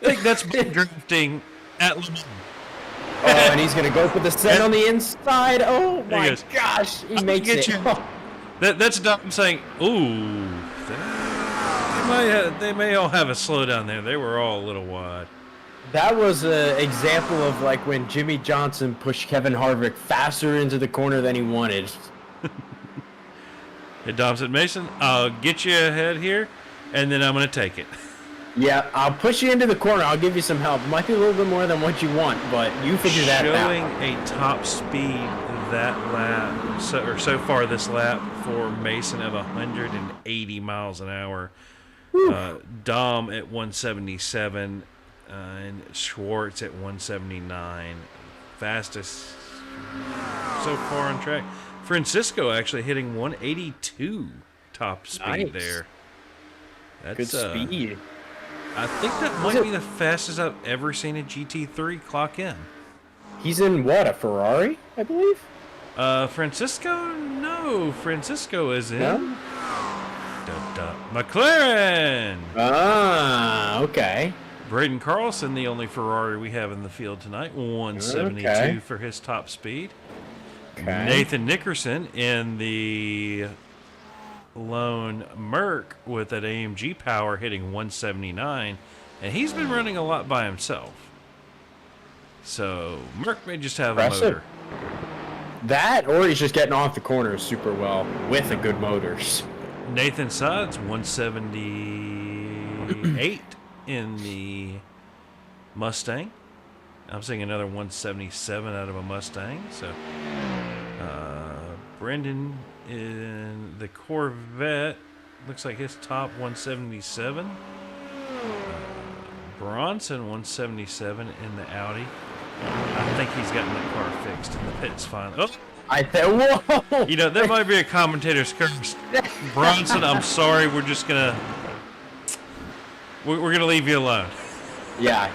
think that's big drifting at Lemans. Oh, and he's gonna go for the set on the inside. Oh my gosh, he makes it. That's Dom saying, "Ooh, they may all have a slowdown there. They were all a little wide." That was an example of like when Jimmy Johnson pushed Kevin Harvick faster into the corner than he wanted. Hey, Dom said, "Mason, I'll get you ahead here, and then I'm going to take it." Yeah, I'll push you into the corner. I'll give you some help. It might be a little bit more than what you want, but you figure that out. Showing a top speed that lap, so far this lap for Mason of 180 miles an hour. Dom at 177, and Schwartz at 179. Fastest so far on track. Francisco actually hitting 182 top speed there. That's good speed. I think that might be the fastest I've ever seen a GT3 clock in. He's in what, a Ferrari, I believe? Francisco? No, Francisco is in McLaren. Ah, okay. Braden Carlson, the only Ferrari we have in the field tonight, 172 for his top speed. Okay. Nathan Nickerson in the lone Merc with that AMG power hitting 179, and he's been running a lot by himself. So Merc may just have Impressive. a motor. That, or he's just getting off the corners super well with a good motor. Nathan Sides 178 in the Mustang. I'm seeing another 177 out of a Mustang. So Brendan in the Corvette looks like his top 177. Bronson 177 in the Audi. I think he's gotten the car fixed in the pits finally. Oh, Whoa! you know, that might be a commentator's curse. Bronson, I'm sorry. We're just gonna leave you alone. Yeah.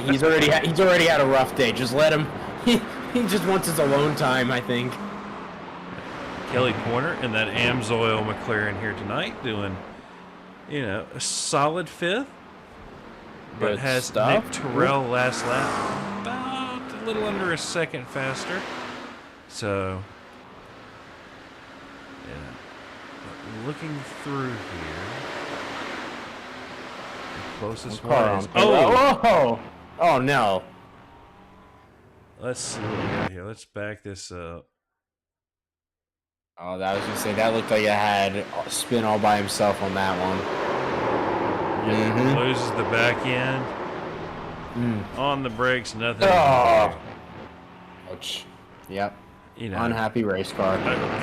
He's already had a rough day. Just let him. He just wants his alone time, I think. Kelly Corner in that Amsoil McLaren here tonight, doing, you know, a solid fifth, but Good has stuff. Nick Terrell last lap about a little under a second faster. So, yeah, but looking through here, the closest one is Oh no! Let's see what we got here. Let's back this up. Oh, that was gonna say that looked like it had a spin all by himself on that one. Loses the back end. On the brakes, nothing. Oh. Ouch. Yep. You know, Unhappy race car.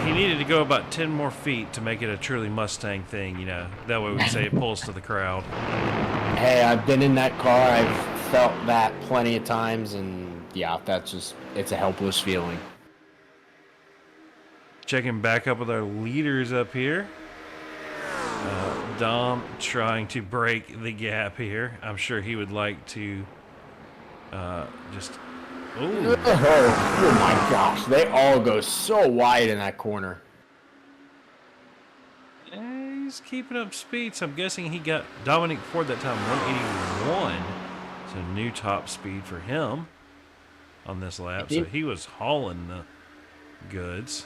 he needed to go about 10 more feet to make it a truly Mustang thing, you know. That way we can say it pulls to the crowd. Hey, I've been in that car. I've felt that plenty of times, and yeah, it's a helpless feeling. Checking back up with our leaders up here. Dom trying to break the gap here. I'm sure he would like to just... Ooh. Oh my gosh, they all go so wide in that corner. He's keeping up speed, so I'm guessing he got Dominic Ford that time, 181. So new top speed for him on this lap. So he was hauling the goods.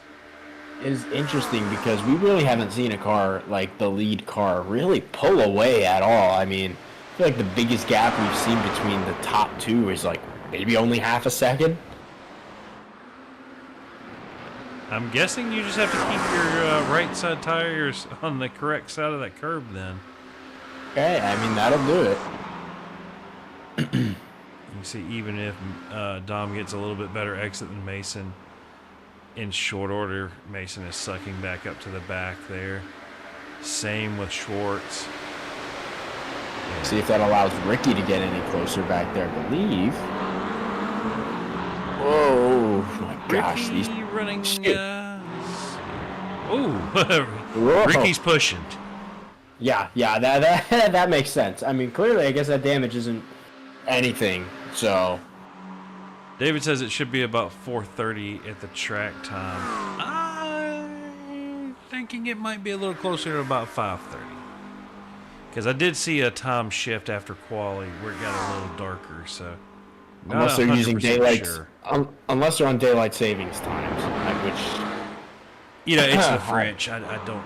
It is interesting because we really haven't seen a car like the lead car really pull away at all. I mean, I feel like the biggest gap we've seen between the top two is like maybe only half a second. I'm guessing you just have to keep your right side tires on the correct side of that curb then. Okay, I mean, that'll do it. You can see even if Dom gets a little bit better exit than Mason, in short order, Mason is sucking back up to the back there. Same with Schwartz. See if that allows Ricky to get any closer back there, I believe. Whoa, my gosh. Ricky These running... Whoa. Ricky's pushing. Yeah, that makes sense. I mean, clearly, I guess that damage isn't anything, so... David says it should be about 4:30 at the track time. I'm thinking it might be a little closer to about 5:30. Because I did see a time shift after quali where it got a little darker, so... Unless they're using daylight... Sure. Unless they're on daylight savings times, like which... You know, it's the French. I don't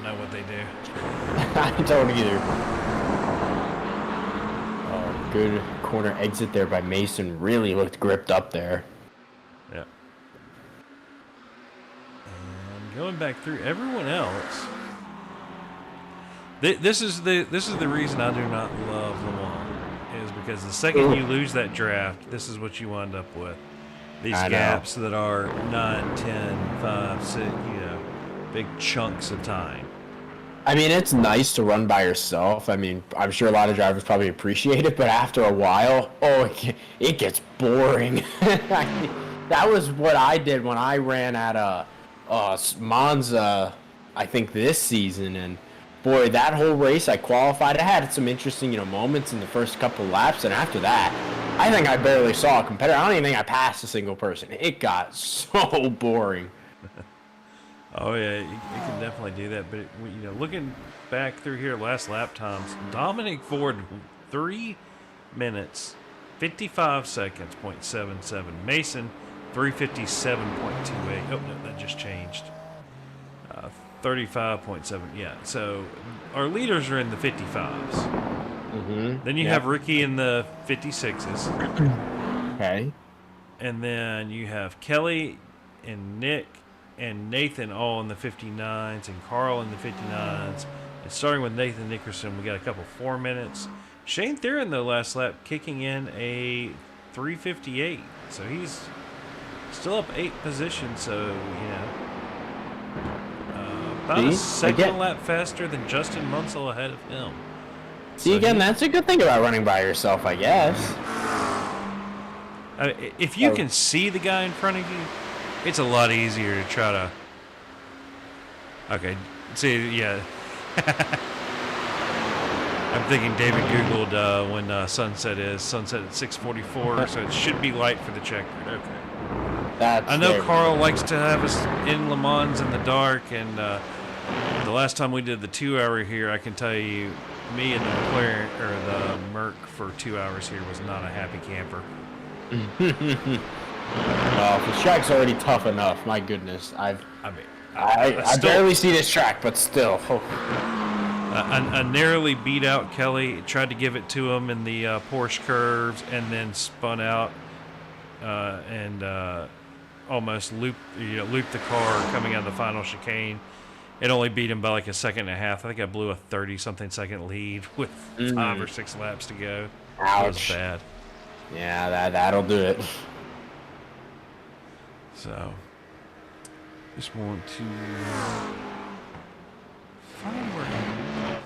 know what they do. I don't either. Oh, good corner exit there by Mason. Really looked gripped up there. Yeah. And going back through everyone else. This is the reason I do not love Le Mans, is because the second you lose that draft, this is what you wind up with. These gaps that are 9, 10, 5, 6, you know, big chunks of time. I mean, it's nice to run by yourself. I mean, I'm sure a lot of drivers probably appreciate it, but after a while, it gets boring. That was what I did when I ran at Monza, I think this season, and boy, that whole race I qualified. I had some interesting, moments in the first couple laps, and after that, I think I barely saw a competitor. I don't even think I passed a single person. It got so boring. Oh yeah, you can definitely do that. But looking back through here, last lap times, Dominic Ford 3 minutes 55 seconds, .77. Mason 357.28. Oh, no, that just changed. 35.7. Yeah, so our leaders are in the 55s. Then you have Ricky in the 56s. Okay. And then you have Kelly and Nick and Nathan all in the 59s and Carl in the 59s. And starting with Nathan Nickerson, we got a couple 4 minutes. Shane Theron, though, last lap, kicking in a 3:58. So he's still up 8 positions. So, about a second lap faster than Justin Munsell ahead of him. See, again, that's a good thing about running by yourself, I guess. If you can see the guy in front of you, it's a lot easier to try to... Okay, see, yeah. I'm thinking David Googled when sunset is. Sunset at 6:44, so it should be light for the checkered. Okay. I know Carl likes to have us in Lemans in the dark, and the last time we did the 2 hour here, I can tell you, me and the McLaren, or the Merc for 2 hours here was not a happy camper. Well, the track's already tough enough. My goodness, I barely see this track, but still. I narrowly beat out Kelly. Tried to give it to him in the Porsche curves, and then spun out and almost looped the car coming out of the final chicane. It only beat him by like a second and a half. I think I blew a 30-something second lead with 5 or 6 laps to go. Ouch. It was bad. Yeah, that'll do it. So, just want to find where I don't know here.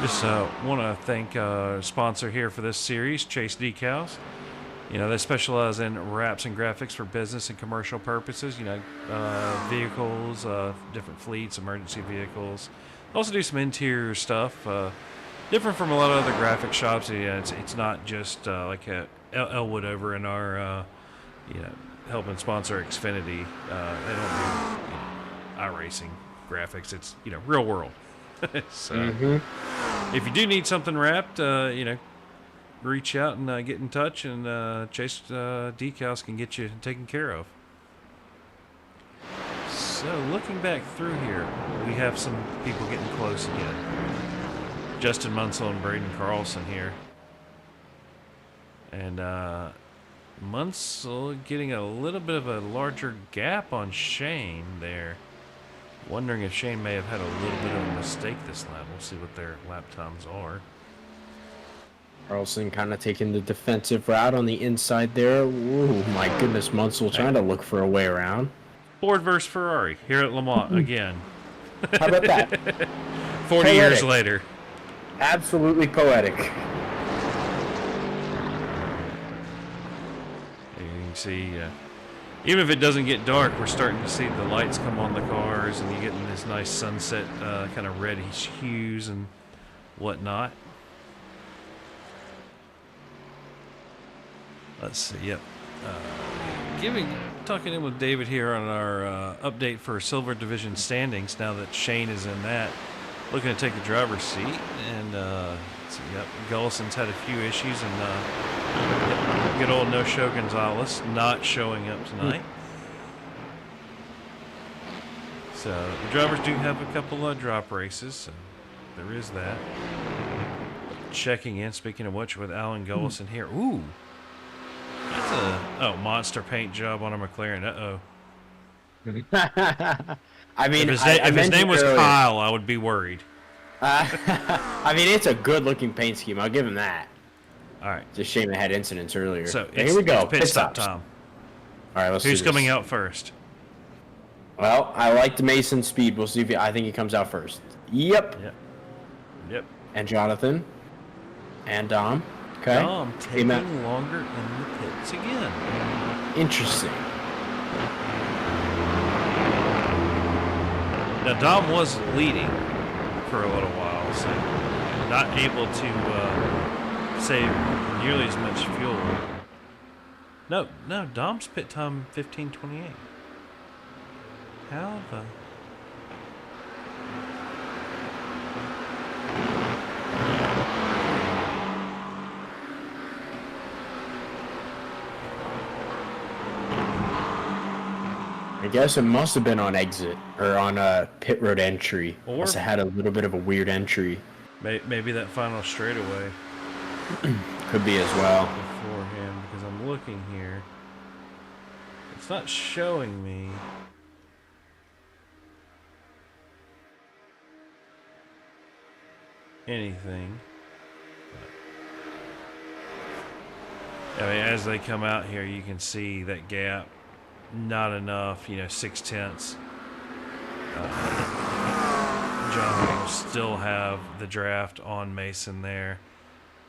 Just want to thank our sponsor here for this series, Chase Decals. They specialize in wraps and graphics for business and commercial purposes. Vehicles, different fleets, emergency vehicles. Also do some interior stuff, different from a lot of other graphic shops. It's not just like Elwood over in our, helping sponsor Xfinity. They don't do iRacing graphics. It's real world. So if you do need something wrapped, reach out and get in touch, and Chase Decals can get you taken care of. So looking back through here, we have some people getting close again. Justin Munsell and Braden Carlson here. And Munsell getting a little bit of a larger gap on Shane there. Wondering if Shane may have had a little bit of a mistake this lap. We'll see what their lap times are. Carlson kind of taking the defensive route on the inside there. Ooh, my goodness, Munsell trying to look for a way around. Ford versus Ferrari here at Le Mans again. How about that? 40 years later. Absolutely poetic. You can see, even if it doesn't get dark, we're starting to see the lights come on the cars, and you're getting this nice sunset kind of reddish hues and whatnot. Let's see. Yep. Talking in with David here on our update for Silver Division standings. Now that Shane is in that, looking to take the driver's seat, and let's see. Yep. Gullison's had a few issues, and good old No-Show Gonzalez not showing up tonight. So the drivers do have a couple of drop races. So there is that. Checking in. Speaking of which, with Alan Gullison here. Ooh. That's a monster paint job on a McLaren. I mean, if his name was Kyle, I would be worried. I mean, it's a good-looking paint scheme. I'll give him that. All right. It's a shame it had incidents earlier. So here we go. Pit stop time. All right, let's Who's do this. coming out first? Well, I liked Mason's speed. We'll see if I think he comes out first. Yep. Yep. And Jonathan. And Dom. Okay. Dom taking longer in the pits again. Interesting. Now, Dom was leading for a little while, so not able to save nearly as much fuel. No, Dom's pit time 15:28. How the... I guess it must have been on exit or on pit road entry. Or Must have had a little bit of a weird entry. Maybe that final straightaway Could be as well. beforehand, because I'm looking here. It's not showing me. Anything. I mean, as they come out here, you can see that gap. Not enough, 6/10. John will still have the draft on Mason there,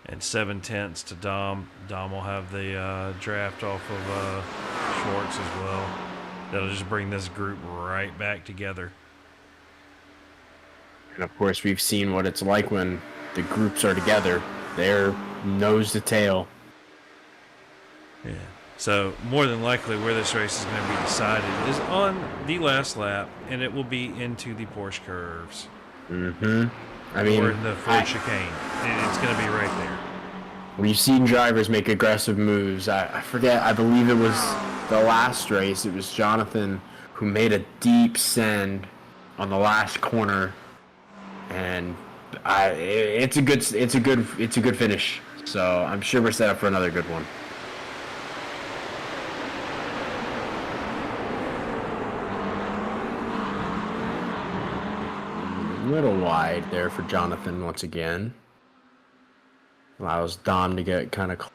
and 7/10 to Dom. Dom will have the draft off of Schwartz as well. That'll just bring this group right back together. And of course, we've seen what it's like when the groups are together. They're nose to tail. Yeah. So more than likely where this race is going to be decided is on the last lap, and it will be into the Porsche curves. Mm-hmm. I mean, or in the Ford chicane. And it's going to be right there. We've seen drivers make aggressive moves. I forget, I believe it was the last race. It was Jonathan who made a deep send on the last corner, and it's a good finish. So I'm sure we're set up for another good one. A little wide there for Jonathan once again. Allows Dom to get kind of...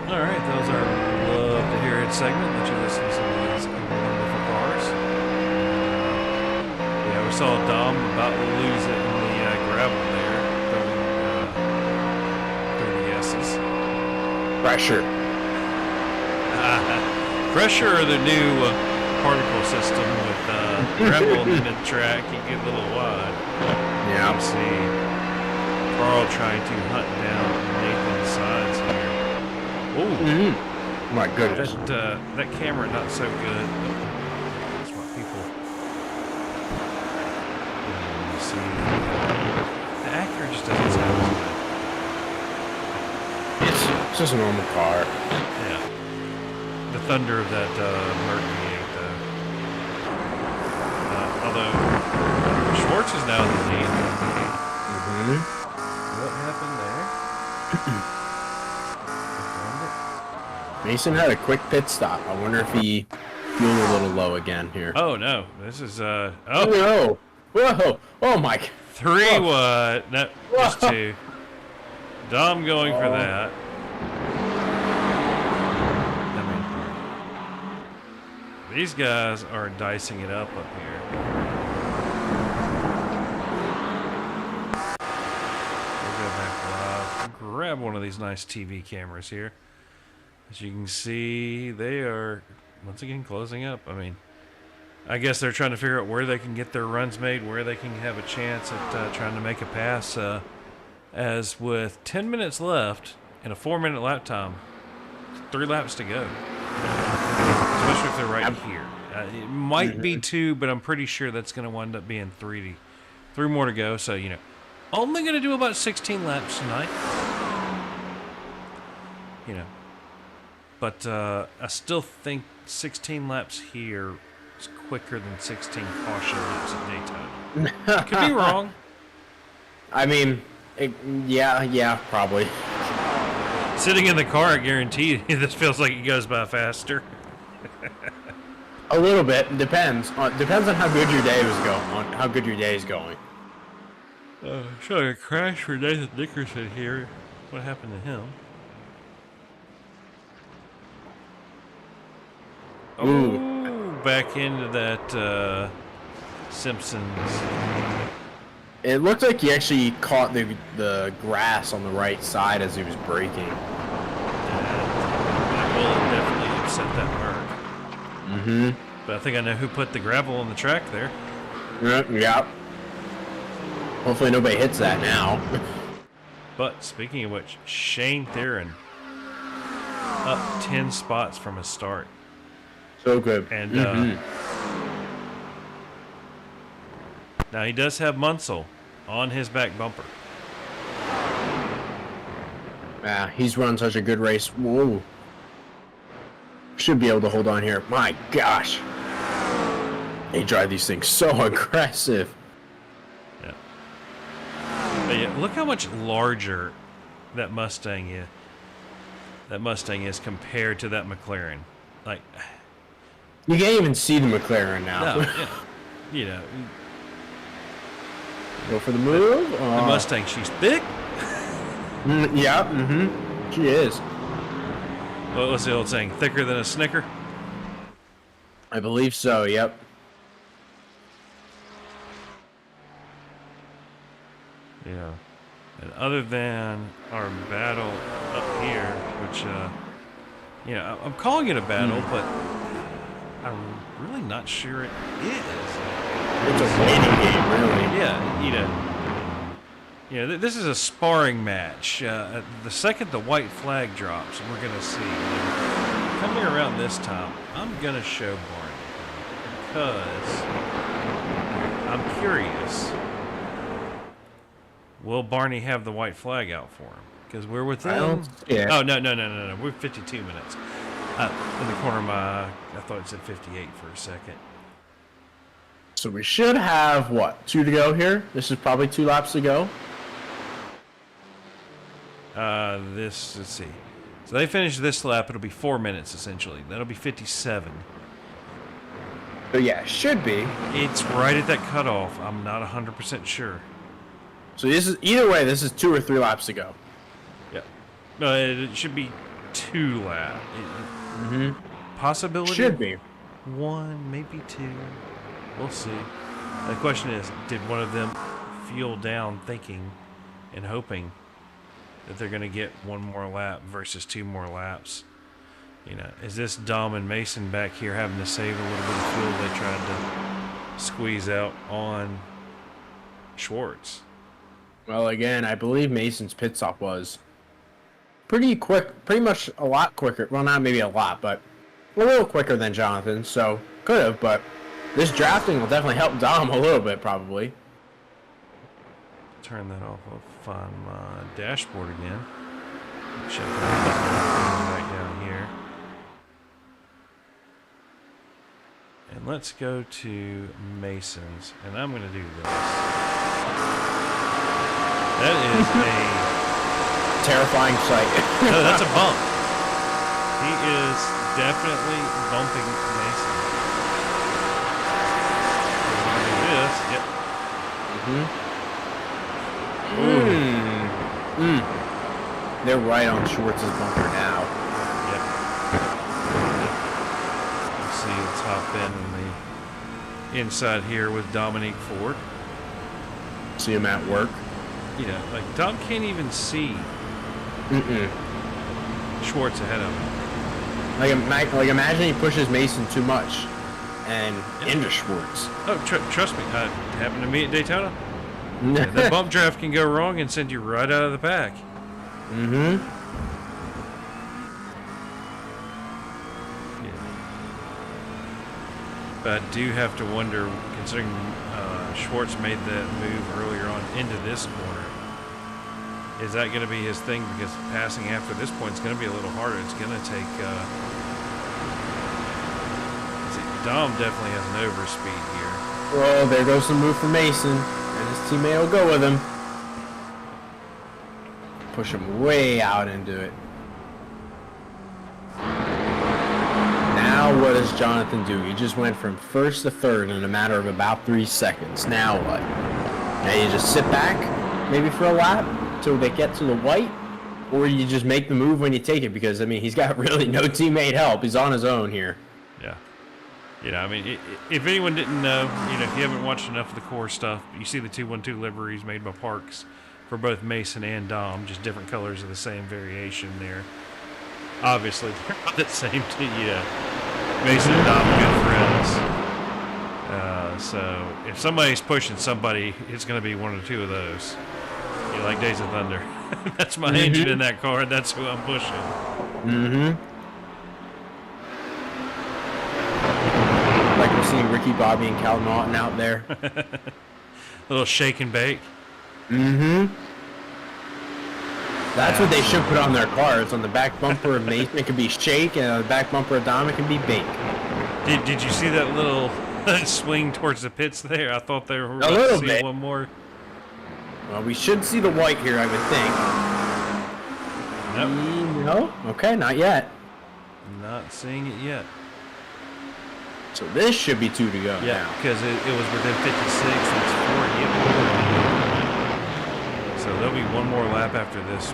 All right, that was our love to hear it segment. Let you listen to some of these wonderful cars. Yeah, we saw Dom about to lose it in the gravel there, going through the S's. Pressure. Pressure or the new particle system with gravel in the mid-track. You get a little wide. Yeah. You see Carl trying to hunt down Nathan's sides here. Oh, My goodness. that camera not so good. That's what people. You see, the Acura just doesn't sound as good. It's just a normal car. Yeah. The thunder of that Merc V8, though. Although Schwartz is now in the lead. What happened there? Mason had a quick pit stop. I wonder if he fueled a little low again here. Oh no, this is Whoa! Whoa! Oh my! 3 Whoa. what? No, just 2. Dom going for that. I mean, these guys are dicing it up here. We'll go back live. Grab one of these nice TV cameras here. As you can see, they are once again closing up. I mean, I guess they're trying to figure out where they can get their runs made, where they can have a chance at trying to make a pass. As with 10 minutes left and a 4-minute lap time, 3 laps to go. Especially if they're right here. It might be 2, but I'm pretty sure that's going to wind up being 3 more to go. So, you know, only going to do about 16 laps tonight. You know. But I still think 16 laps here is quicker than 16 caution laps at Daytona. Could be wrong. I mean, yeah, probably. Sitting in the car, I guarantee you, this feels like it goes by faster. A little bit. Depends on how good your day was going. On how good your day is going. Showing a crash for Nathan Dickerson here. What happened to him? Ooh. Oh, back into that Simpsons. It looked like he actually caught the grass on the right side as he was braking. That will definitely upset that Merc. But I think I know who put the gravel on the track there. Yeah. Hopefully nobody hits that now. But speaking of which, Shane Theron up 10 spots from a start. So good. And now he does have Munsell on his back bumper. Yeah, he's run such a good race. Whoa. Should be able to hold on here. My gosh. They drive these things so aggressive. Yeah. But yeah, look how much larger that Mustang is. That Mustang is compared to that McLaren. Like, you can't even see the McLaren now. no, yeah, you know, Go for the move. the Mustang, she's thick. Yeah, she is. What was the old saying? Thicker than a Snicker? I believe so, yep. Yeah. And other than our battle up here, which, you know, I'm calling it a battle, but I'm really not sure it is. It's a waiting game, really. Yeah, this is a sparring match. The second the white flag drops, we're going to see. Coming around this time, I'm going to show Barney because I'm curious. Will Barney have the white flag out for him? Because we're within. Yeah. Oh, no. We're 52 minutes. In the corner of my. I thought it said 58 for a second. So we should have, what, 2 to go here? This is probably 2 laps to go. Let's see. So they finish this lap, it'll be 4 minutes essentially. That'll be 57. So yeah, it should be. It's right at that cutoff. I'm not 100% sure. So this is, either way, this is 2 or 3 laps to go. Yeah. No, it should be 2-lap. Possibility? Should be. 1, maybe 2. We'll see. The question is, did one of them fuel down thinking and hoping that they're going to get 1 more lap versus 2 more laps? You know, is this Dom and Mason back here having to save a little bit of fuel they tried to squeeze out on Schwartz? Well, again, I believe Mason's pit stop was pretty quick, pretty much a lot quicker. Well, not maybe a lot, but a little quicker than Jonathan, so could have, but this drafting will definitely help Dom a little bit, probably. Turn that off. I'll find my dashboard again. Check that right down here. And let's go to Mason's, and I'm going to do this. That is a terrifying sight. no, that's a bump. He is definitely bumping Mason. Do this. Yep. They're right on Schwartz's bumper now. Yep. You see the top end and the inside here with Dominique Ford. See him at work. You know, like Dom can't even see Schwartz ahead of him. Like imagine he pushes Mason too much and into Schwartz. Oh, trust me, it happened to me at Daytona. Yeah, that bump draft can go wrong and send you right out of the pack. Yeah. But I do have to wonder, considering Schwartz made that move earlier on into this corner, is that going to be his thing? Because passing after this point is going to be a little harder. It's going to take... Dom definitely has an overspeed here. Well, there goes some move for Mason, and his teammate will go with him. Push him way out into it. Now what does Jonathan do? He just went from first to third in a matter of about 3 seconds. Now what? Now you just sit back, maybe for a lap, till they get to the white? Or you just make the move when you take it? Because, I mean, he's got really no teammate help. He's on his own here. Yeah. You know, I mean, if anyone didn't know, you know, if you haven't watched enough of the core stuff, you see the 212 liveries made by Parks for both Mason and Dom, just different colors of the same variation there. Obviously, they're not the same team. Yeah, Mason and Dom are good friends. So if somebody's pushing somebody, it's going to be one or two of those. You know, like Days of Thunder. That's my engine in that car, and that's who I'm pushing. Like we're seeing Ricky Bobby and Cal Naughton out there. Little shake and bake. That's what they should put on their cars. On the back bumper of Mason, it can be shake, and on the back bumper of Dom, it can be bake. Did you see that little swing towards the pits there? I thought they were a little see bit. One more. Well, we should see the white here, I would think. Nope. No? Okay, not yet. Not seeing it yet. So this should be 2 to go. Yeah, now. because it was within 56. That's 4. So there'll be one more lap after this.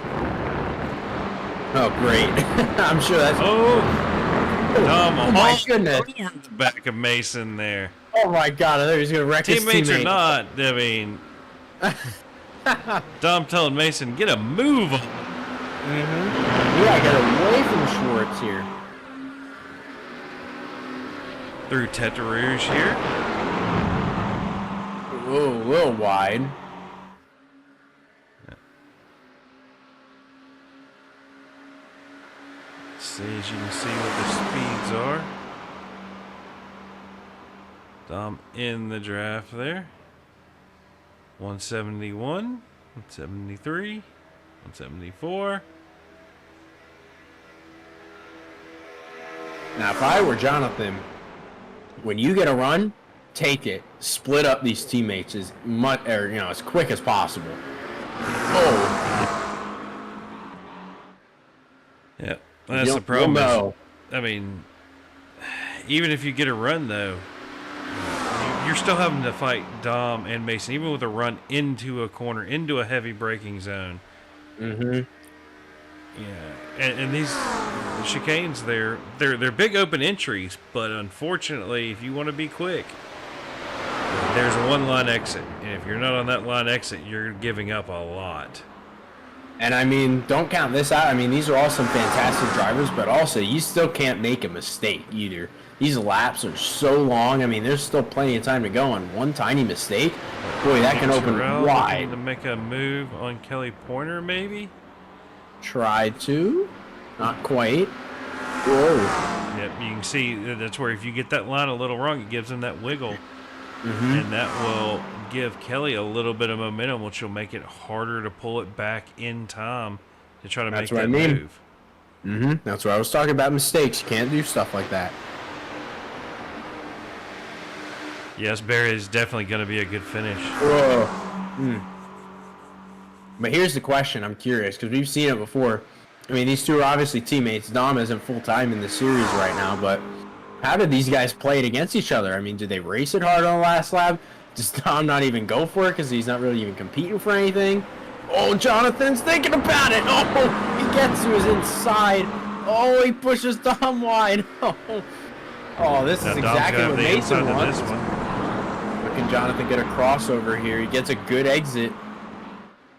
Oh, great. I'm sure that's... Dom, oh my goodness. Over the back of Mason there. Oh, my God. I thought he was going to wreck his Teammates teammate. or not, I mean... Dom telling Mason, get a move on. Yeah, get away from Schwartz here. Through Tete Rouge here. Whoa, a little wide. See, as you can see what the speeds are. Dom in the draft there. 171, 173, 174. Now, if I were Jonathan, when you get a run, take it. Split up these teammates as much, or as quick as possible. Oh. Yeah, that's the problem. You'll know. I mean, even if you get a run though, you're still having to fight Dom and Mason, even with a run into a corner, into a heavy braking zone. Yeah, and these the chicanes, they're big open entries, but unfortunately, if you want to be quick, there's a one-line exit, and if you're not on that line exit, you're giving up a lot. And I mean, don't count this out. I mean, these are all some fantastic drivers, but also you still can't make a mistake either. These laps are so long. I mean, there's still plenty of time to go on one tiny mistake. Boy, that can open wide. To make a move on Kelly Pointer, maybe? Tried to. Not quite. Whoa. Yep, you can see that's where if you get that line a little wrong, it gives him that wiggle. And that will give Kelly a little bit of momentum, which will make it harder to pull it back in time to try to make that move. That's what I was talking about, mistakes. You can't do stuff like that. Yes, Barry is definitely going to be a good finish. Whoa. But here's the question. I'm curious, because we've seen it before. I mean, these two are obviously teammates. Dom isn't full-time in the series right now, but how did these guys play it against each other? I mean, did they race it hard on the last lap? Does Dom not even go for it because he's not really even competing for anything? Oh, Jonathan's thinking about it. Oh, he gets to his inside. Oh, he pushes Dom wide. Oh, this is exactly what Mason wants. But can Jonathan get a crossover here? He gets a good exit.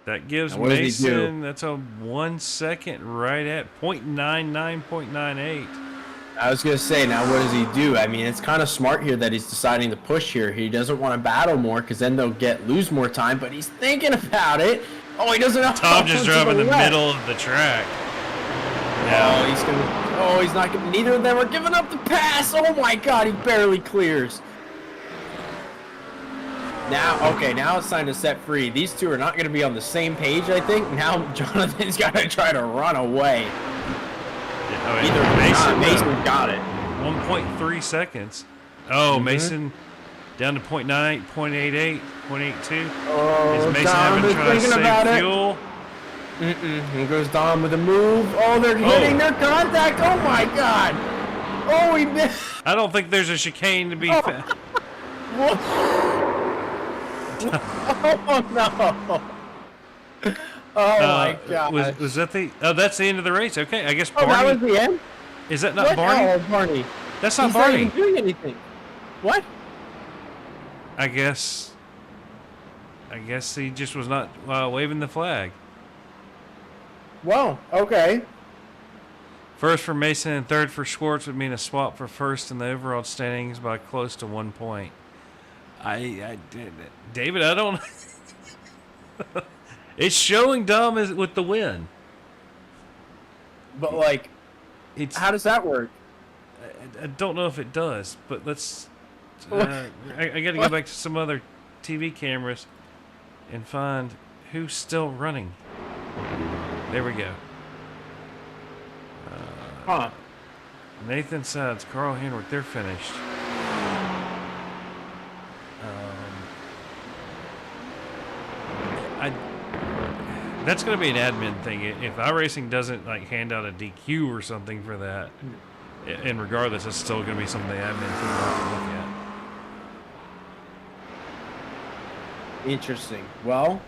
That gives Mason, that's a 1 second right at 0.99, 0.98. I was going to say, now what does he do? I mean, it's kind of smart here that he's deciding to push here. He doesn't want to battle more because then they'll lose more time, but he's thinking about it. Oh, he doesn't know. Tom just drove in the middle of the track. Yeah. He's not going to, neither of them are giving up the pass. Oh my God, he barely clears. Now it's time to set free. These two are not going to be on the same page, I think. Now Jonathan's got to try to run away. Mason got it. 1.3 seconds. Oh, Mason down to 0.98, 0.88, 0.82. Oh, is Mason Dom is trying to save fuel? Here goes Dom with a move. Oh, they're hitting their contact. Oh my God. Oh, he missed. I don't think there's a chicane to be found. Oh no. Oh my God. Was that the? Oh, that's the end of the race. Okay, I guess Oh, Barney. that was the end? Is that not Barney? Oh, Barney. That's not He's Barney. not even doing anything. What? I guess he just was not waving the flag. Well, okay. First for Mason and third for Schwartz would mean a swap for first in the overall standings by close to 1 point. David, I don't. It's showing Dom with the win. But like, how does that work? I don't know if it does, but let's. I got to go back to some other TV cameras and find who's still running. There we go. Nathan Sides, Carl Henwick, they're finished. That's going to be an admin thing. If iRacing doesn't like hand out a DQ or something for that, and regardless, it's still going to be something the admin team will have to look at. Interesting. Well,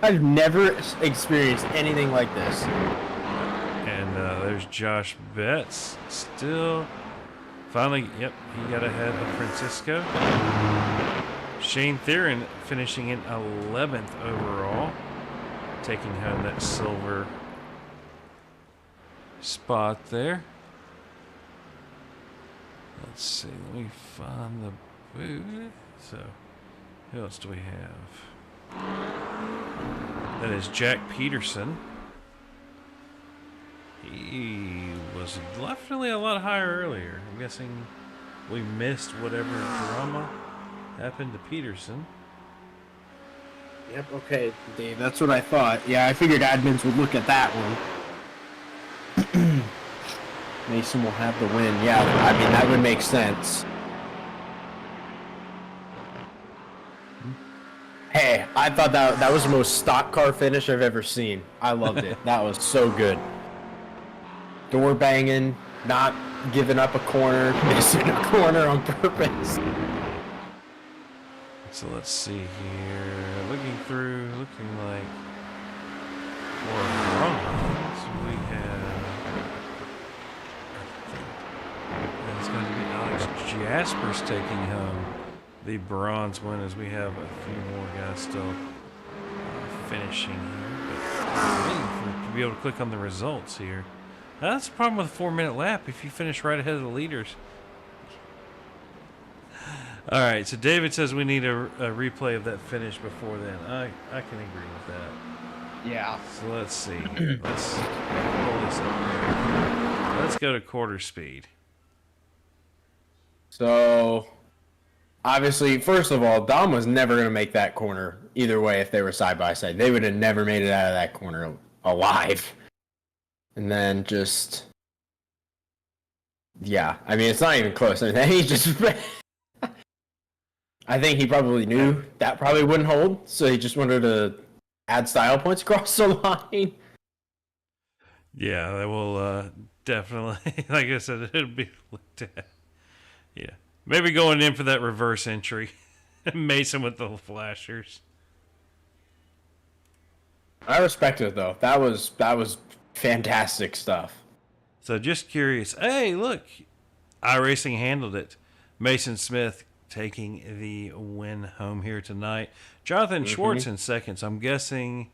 I've never experienced anything like this. And there's Josh Betts still. Finally, yep, he got ahead of Francisco. Shane Theron finishing in 11th overall, taking home that silver spot there. Let's see, let me find the booth. So, who else do we have? That is Jack Peterson. He was definitely a lot higher earlier. I'm guessing we missed whatever drama happened to Peterson. Yep, okay, Dave, that's what I thought. Yeah, I figured admins would look at that one. Mason will have the win. Yeah, I mean, that would make sense. Hey, I thought that was the most stock car finish I've ever seen. I loved it. That was so good. Door banging, not giving up a corner, missing a corner on purpose. So let's see here. Looking like more runs. Jaspers taking home the bronze win, as we have a few more guys still finishing here. But waiting to be able to click on the results here. That's the problem with a 4-minute lap if you finish right ahead of the leaders. All right, so David says we need a replay of that finish before then. I can agree with that. Yeah. So let's see here. Let's pull this up here. Let's go to quarter speed. So, obviously, first of all, Dom was never going to make that corner either way if they were side by side. They would have never made it out of that corner alive. And then just, yeah, I mean, it's not even close. I mean, he just, I think he probably knew that probably wouldn't hold, so he just wanted to add style points across the line. Yeah, that will definitely, like I said, it'll be looked at. Yeah, maybe going in for that reverse entry. Mason with the flashers. I respect it, though. That was fantastic stuff. So just curious. Hey, look, iRacing handled it. Mason Smith taking the win home here tonight. Jonathan Schwartz in second. So I'm guessing,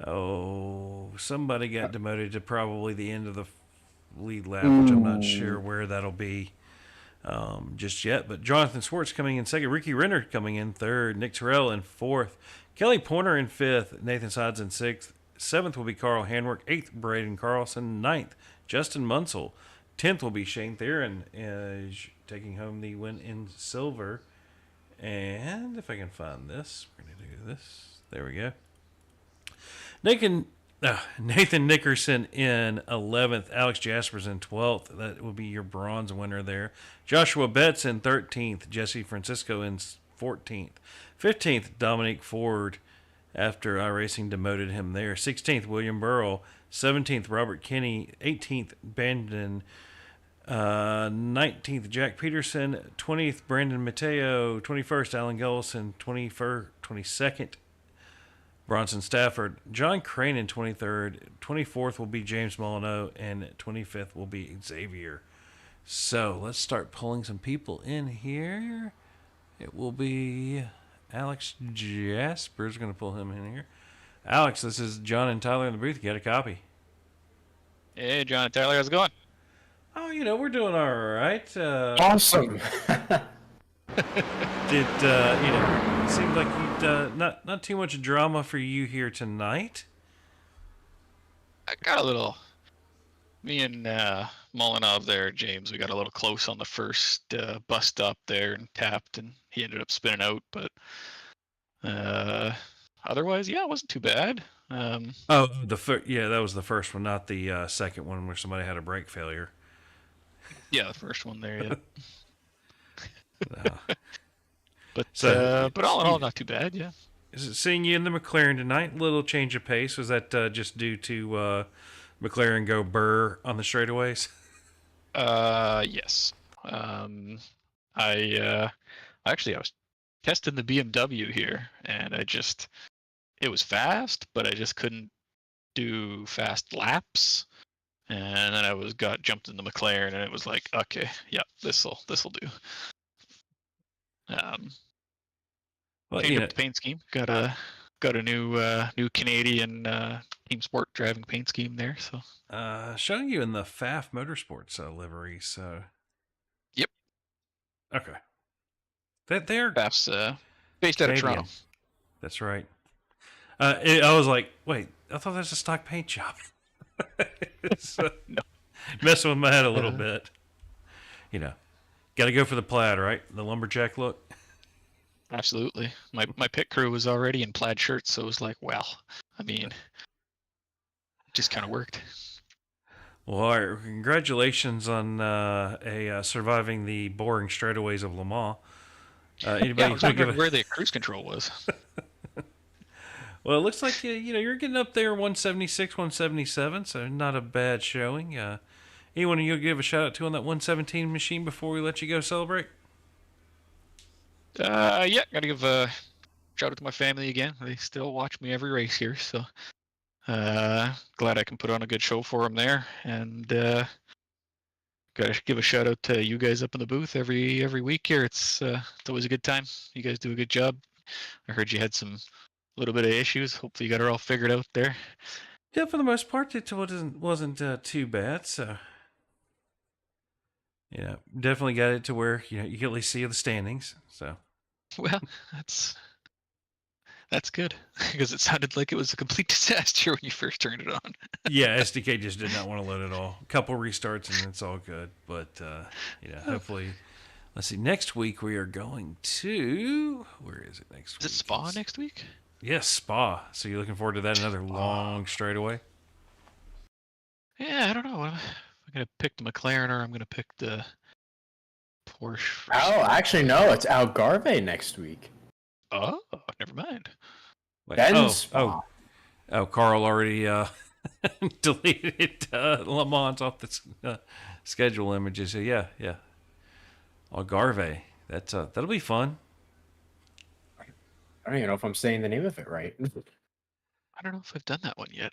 somebody got demoted to probably the end of the lead lap, which I'm not sure where that'll be just yet. But Jonathan Schwartz coming in second. Ricky Renner coming in third. Nick Terrell in fourth. Kelly Pointer in fifth. Nathan Sides in sixth. Seventh will be Carl Handwerk. Eighth, Braden Carlson. Ninth, Justin Munsell. 10th will be Shane Theron taking home the win in silver. And if I can find this, we're going to do this. There we go. Nathan Nickerson in 11th. Alex Jaspers in 12th. That will be your bronze winner there. Joshua Betts in 13th. Jesse Francisco in 14th. 15th, Dominique Ford, after iRacing demoted him there. 16th, William Burrow. 17th, Robert Kinney. 18th, Bandon. 19th, Jack Peterson. 20th, Brandon Mateo. 21st, Alan Gellison. 22nd, Bronson Stafford. John Crane in 23rd. 24th will be James Molyneux. And 25th will be Xavier. So let's start pulling some people in here. It will be Alex Jasper's going to pull him in here. Alex, this is John and Tyler in the booth. You got a copy? Hey, John and Tyler, how's it going? Oh, we're doing all right. Awesome. It seemed like you'd not too much drama for you here tonight. I got a little. Me and Molinov there, James, we got a little close on the first bus stop there and tapped, and he ended up spinning out. But otherwise, yeah, it wasn't too bad. That was the first one, not the second one where somebody had a brake failure. Yeah, the first one there, yeah. No. But all in all, not too bad, yeah. Is it seeing you in the McLaren tonight? Little change of pace. Was that just due to McLaren go burr on the straightaways? Yes. I was testing the BMW here, and it was fast, but I just couldn't do fast laps. And then I jumped in the McLaren, and it was like, okay, yeah, this'll do. Changed up the paint scheme. Got a new Canadian Team Sport driving paint scheme there. So showing you in the Pfaff Motorsports livery. So yep. Okay. They're Pfaff's based out of Toronto. That's right. I was like, wait, I thought there's a stock paint job. No. Messing with my head a little bit. Got to go for the plaid, right? The lumberjack look. Absolutely. My pit crew was already in plaid shirts, so it was like, well, I mean, it just kind of worked. Well, all right. Congratulations on surviving the boring straightaways of Le Mans. Anybody I was wondering where the cruise control was. Well, it looks like you're getting up there 176, 177, so not a bad showing. Anyone you'll give a shout out to on that 117 machine before we let you go celebrate? Yeah, gotta give a shout out to my family again. They still watch me every race here, so glad I can put on a good show for them there. And Gotta give a shout out to you guys up in the booth every week here. It's always a good time. You guys do a good job. I heard you had some little bit of issues. Hopefully you got it all figured out there. Yeah, for the most part, it wasn't too bad. So, definitely got it to where you can at least see the standings. So, Well, that's good because it sounded like it was a complete disaster when you first turned it on. yeah, SDK just did not want to load it all. A couple restarts and it's all good. But hopefully, let's see. Next week we are going to where is it next week? Is it Spa next week? Yes, Spa. So you're looking forward to that? Another long straightaway? Yeah, I don't know. I'm gonna pick the McLaren or I'm gonna pick the Porsche. Oh, actually, no. It's Algarve next week. Oh, never mind. Wait, Then Spa. Carl already deleted Lemans off the schedule images. So yeah. Algarve. That'll be fun. I don't even know if I'm saying the name of it right. I don't know if I've done that one yet.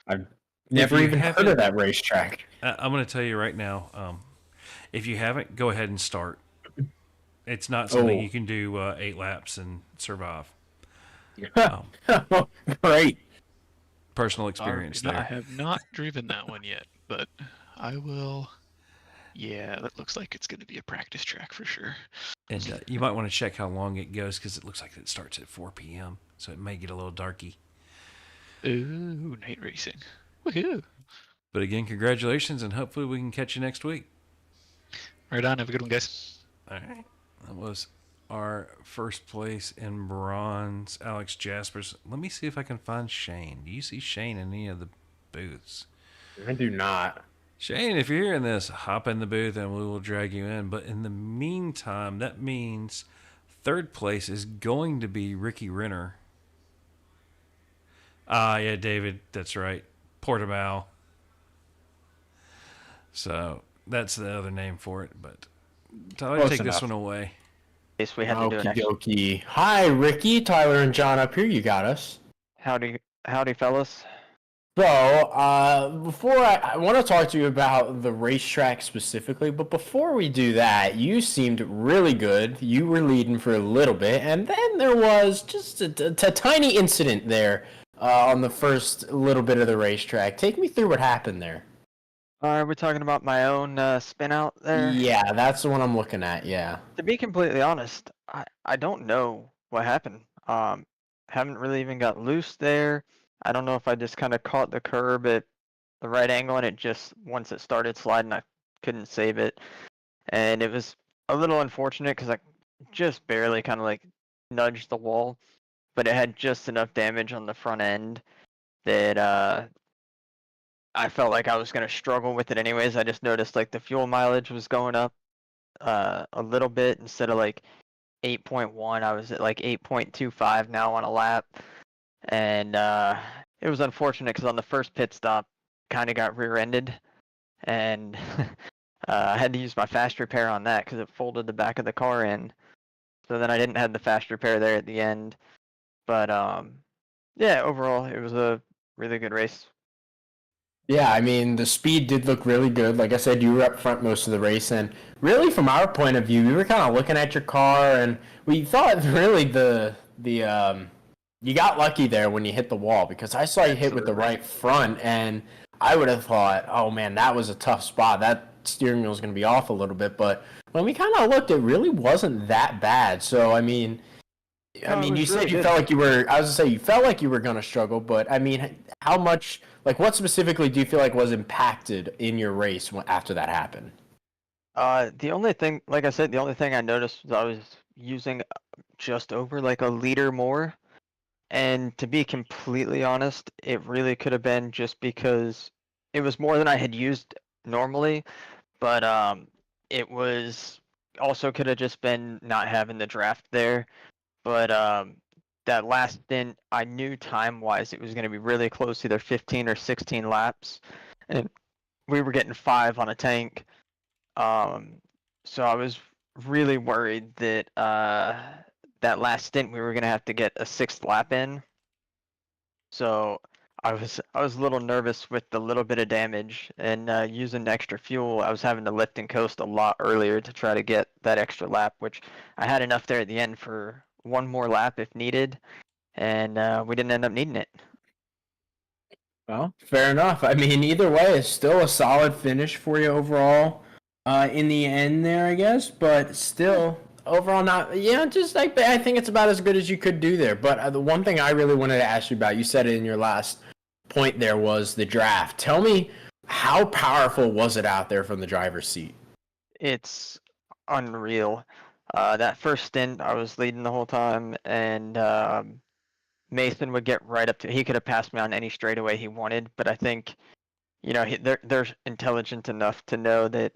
I've never you even heard haven't- of that racetrack. I'm going to tell you right now. If you haven't, go ahead and start. It's not something you can do 8 laps and survive. Great. Personal experience I there. have not driven that one yet, but I will. Yeah, that looks like it's going to be a practice track for sure. And you might want to check how long it goes because it looks like it starts at 4 p.m. So it may get a little darky. Ooh, night racing. Woohoo! But again, congratulations, and hopefully we can catch you next week. Right on. Have a good one, guys. All right. That was our first place in bronze, Alex Jaspers. Let me see if I can find Shane. Do you see Shane in any of the booths? I do not. Shane, if you're hearing this, hop in the booth and we will drag you in. But in the meantime, that means third place is going to be Ricky Renner. Yeah, David, that's right. Portimao. So that's the other name for it. But Tyler, Close take enough. this one away. Yes, we had to do an Okie extra. dokie. Hi, Ricky, Tyler, and John up here. You got us. Howdy, fellas. So, before I want to talk to you about the racetrack specifically, but before we do that, you seemed really good. You were leading for a little bit, and then there was just a tiny incident there on the first little bit of the racetrack. Take me through what happened there. Are we talking about my own spin out there? Yeah, that's the one I'm looking at, yeah. To be completely honest, I don't know what happened. Haven't really even got loose there. I don't know if I just kind of caught the curb at the right angle and it just, once it started sliding, I couldn't save it. And it was a little unfortunate because I just barely kind of like nudged the wall, but it had just enough damage on the front end that I felt like I was going to struggle with it anyways. I just noticed like the fuel mileage was going up a little bit. Instead of like 8.1, I was at like 8.25 now on a lap. And it was unfortunate because on the first pit stop, kind of got rear-ended. And I had to use my fast repair on that because it folded the back of the car in. So then I didn't have the fast repair there at the end. But yeah, overall, it was a really good race. Yeah, I mean, the speed did look really good. Like I said, you were up front most of the race, and really from our point of view, we were kind of looking at your car, and we thought really you got lucky there when you hit the wall, because I saw you hit with the right front, and I would have thought, oh man, that was a tough spot. That steering wheel is going to be off a little bit, but when we kind of looked, it really wasn't that bad. So, I mean, you said really you good. felt like you were, I was going to say, you felt like you were going to struggle, but I mean, how much, like what specifically do you feel like was impacted in your race after that happened? The only thing, like I said, the only thing I noticed was I was using just over like a liter more. And to be completely honest, it really could have been just because it was more than I had used normally. But it was also could have just been not having the draft there. But that last stint, I knew time-wise it was going to be really close, either 15 or 16 laps. And we were getting 5 on a tank. So I was really worried that that last stint we were going to have to get a 6th lap in. So I was a little nervous with the little bit of damage and using extra fuel. I was having to lift and coast a lot earlier to try to get that extra lap, which I had enough there at the end for one more lap if needed, and we didn't end up needing it. Well, fair enough. I mean, either way, it's still a solid finish for you overall. In the end, there, I guess, but still, overall, not. Yeah, just like I think it's about as good as you could do there. But the one thing I really wanted to ask you about, you said it in your last point there, was the draft. Tell me, how powerful was it out there from the driver's seat? It's unreal. That first stint, I was leading the whole time, and Mason would get right up to. He could have passed me on any straightaway he wanted, but I think, they're intelligent enough to know that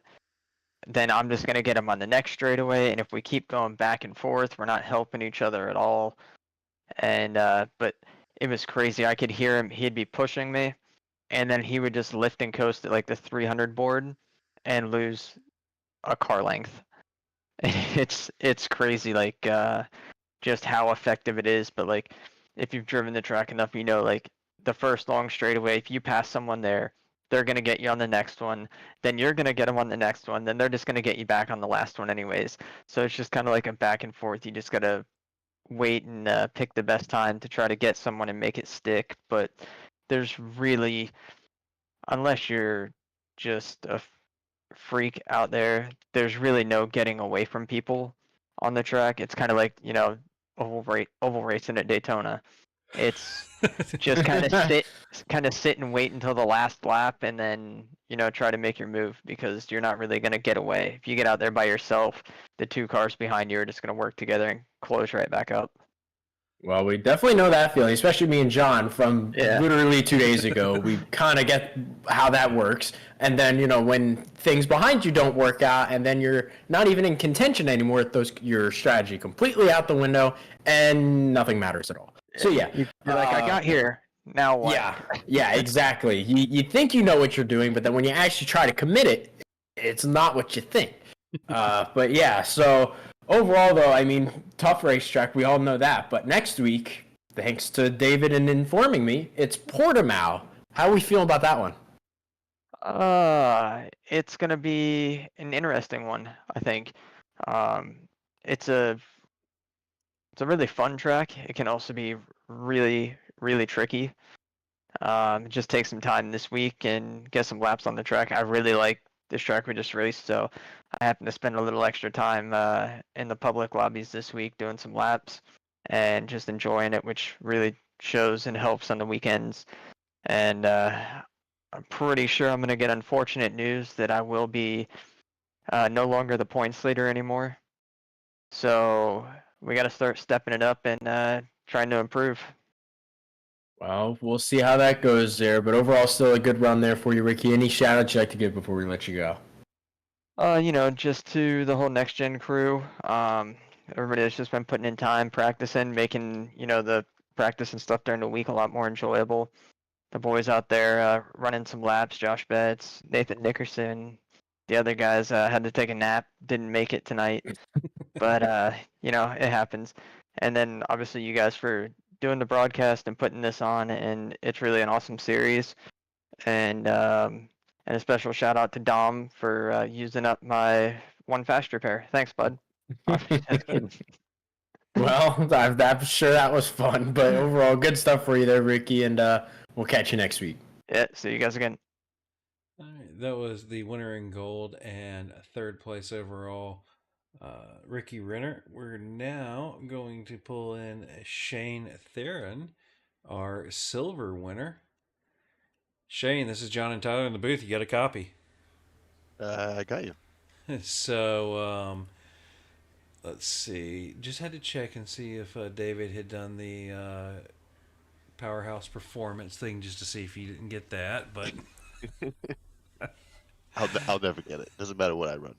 then I'm just gonna get him on the next straightaway, and if we keep going back and forth, we're not helping each other at all. And but it was crazy. I could hear him. He'd be pushing me, and then he would just lift and coast at like the 300 board and lose a car length. It's crazy, like just how effective it is. But like, if you've driven the track enough, like the first long straightaway, if you pass someone there, they're gonna get you on the next one. Then you're gonna get them on the next one. Then they're just gonna get you back on the last one anyways. So it's just kind of like a back and forth. You just gotta wait and pick the best time to try to get someone and make it stick. But there's really, unless you're just a freak out there, there's really no getting away from people on the track. It's kind of like, oval racing at Daytona. It's just kind of sit and wait until the last lap, and then try to make your move, because you're not really going to get away. If you get out there by yourself, the two cars behind you are just going to work together and close right back up. Well, we definitely know that feeling, especially me and John from Yeah. literally 2 days ago. We kind of get how that works. And then, when things behind you don't work out, and then you're not even in contention anymore, your strategy completely out the window, and nothing matters at all. So, yeah. You're like, I got here. Now what? Yeah, exactly. You think you know what you're doing, but then when you actually try to commit it, it's not what you think. But yeah, so overall, though, I mean, tough racetrack. We all know that. But next week, thanks to David and informing me, it's Portimao. How are we feeling about that one? It's gonna be an interesting one, I think. It's a really fun track. It can also be really, really tricky. Just take some time this week and get some laps on the track. I really like this track we just raced, so I happened to spend a little extra time in the public lobbies this week doing some laps and just enjoying it, which really shows and helps on the weekends. And I'm pretty sure I'm going to get unfortunate news that I will be no longer the points leader anymore. So we got to start stepping it up and trying to improve. Well, we'll see how that goes there. But overall, still a good run there for you, Ricky. Any shout outs you'd like to give before we let you go? Just to the whole next gen crew. Everybody that's just been putting in time, practicing, making, the practice and stuff during the week a lot more enjoyable. The boys out there running some laps, Josh Betts, Nathan Nickerson, the other guys had to take a nap, didn't make it tonight. But, it happens. And then obviously you guys for doing the broadcast and putting this on, and it's really an awesome series. And a special shout out to Dom for using up my one fast repair. Thanks, bud. Well, I'm sure that was fun, but overall, good stuff for you there, Ricky, and we'll catch you next week. Yeah, see you guys again. All right, that was the winner in gold and third place overall, Ricky Renner. We're now going to pull in Shane Theron, our silver winner. Shane, this is John and Tyler in the booth. You got a copy? I got you. So, let's see. Just had to check and see if David had done the Powerhouse Performance thing just to see if you didn't get that, but I'll never get it. Doesn't matter what I run.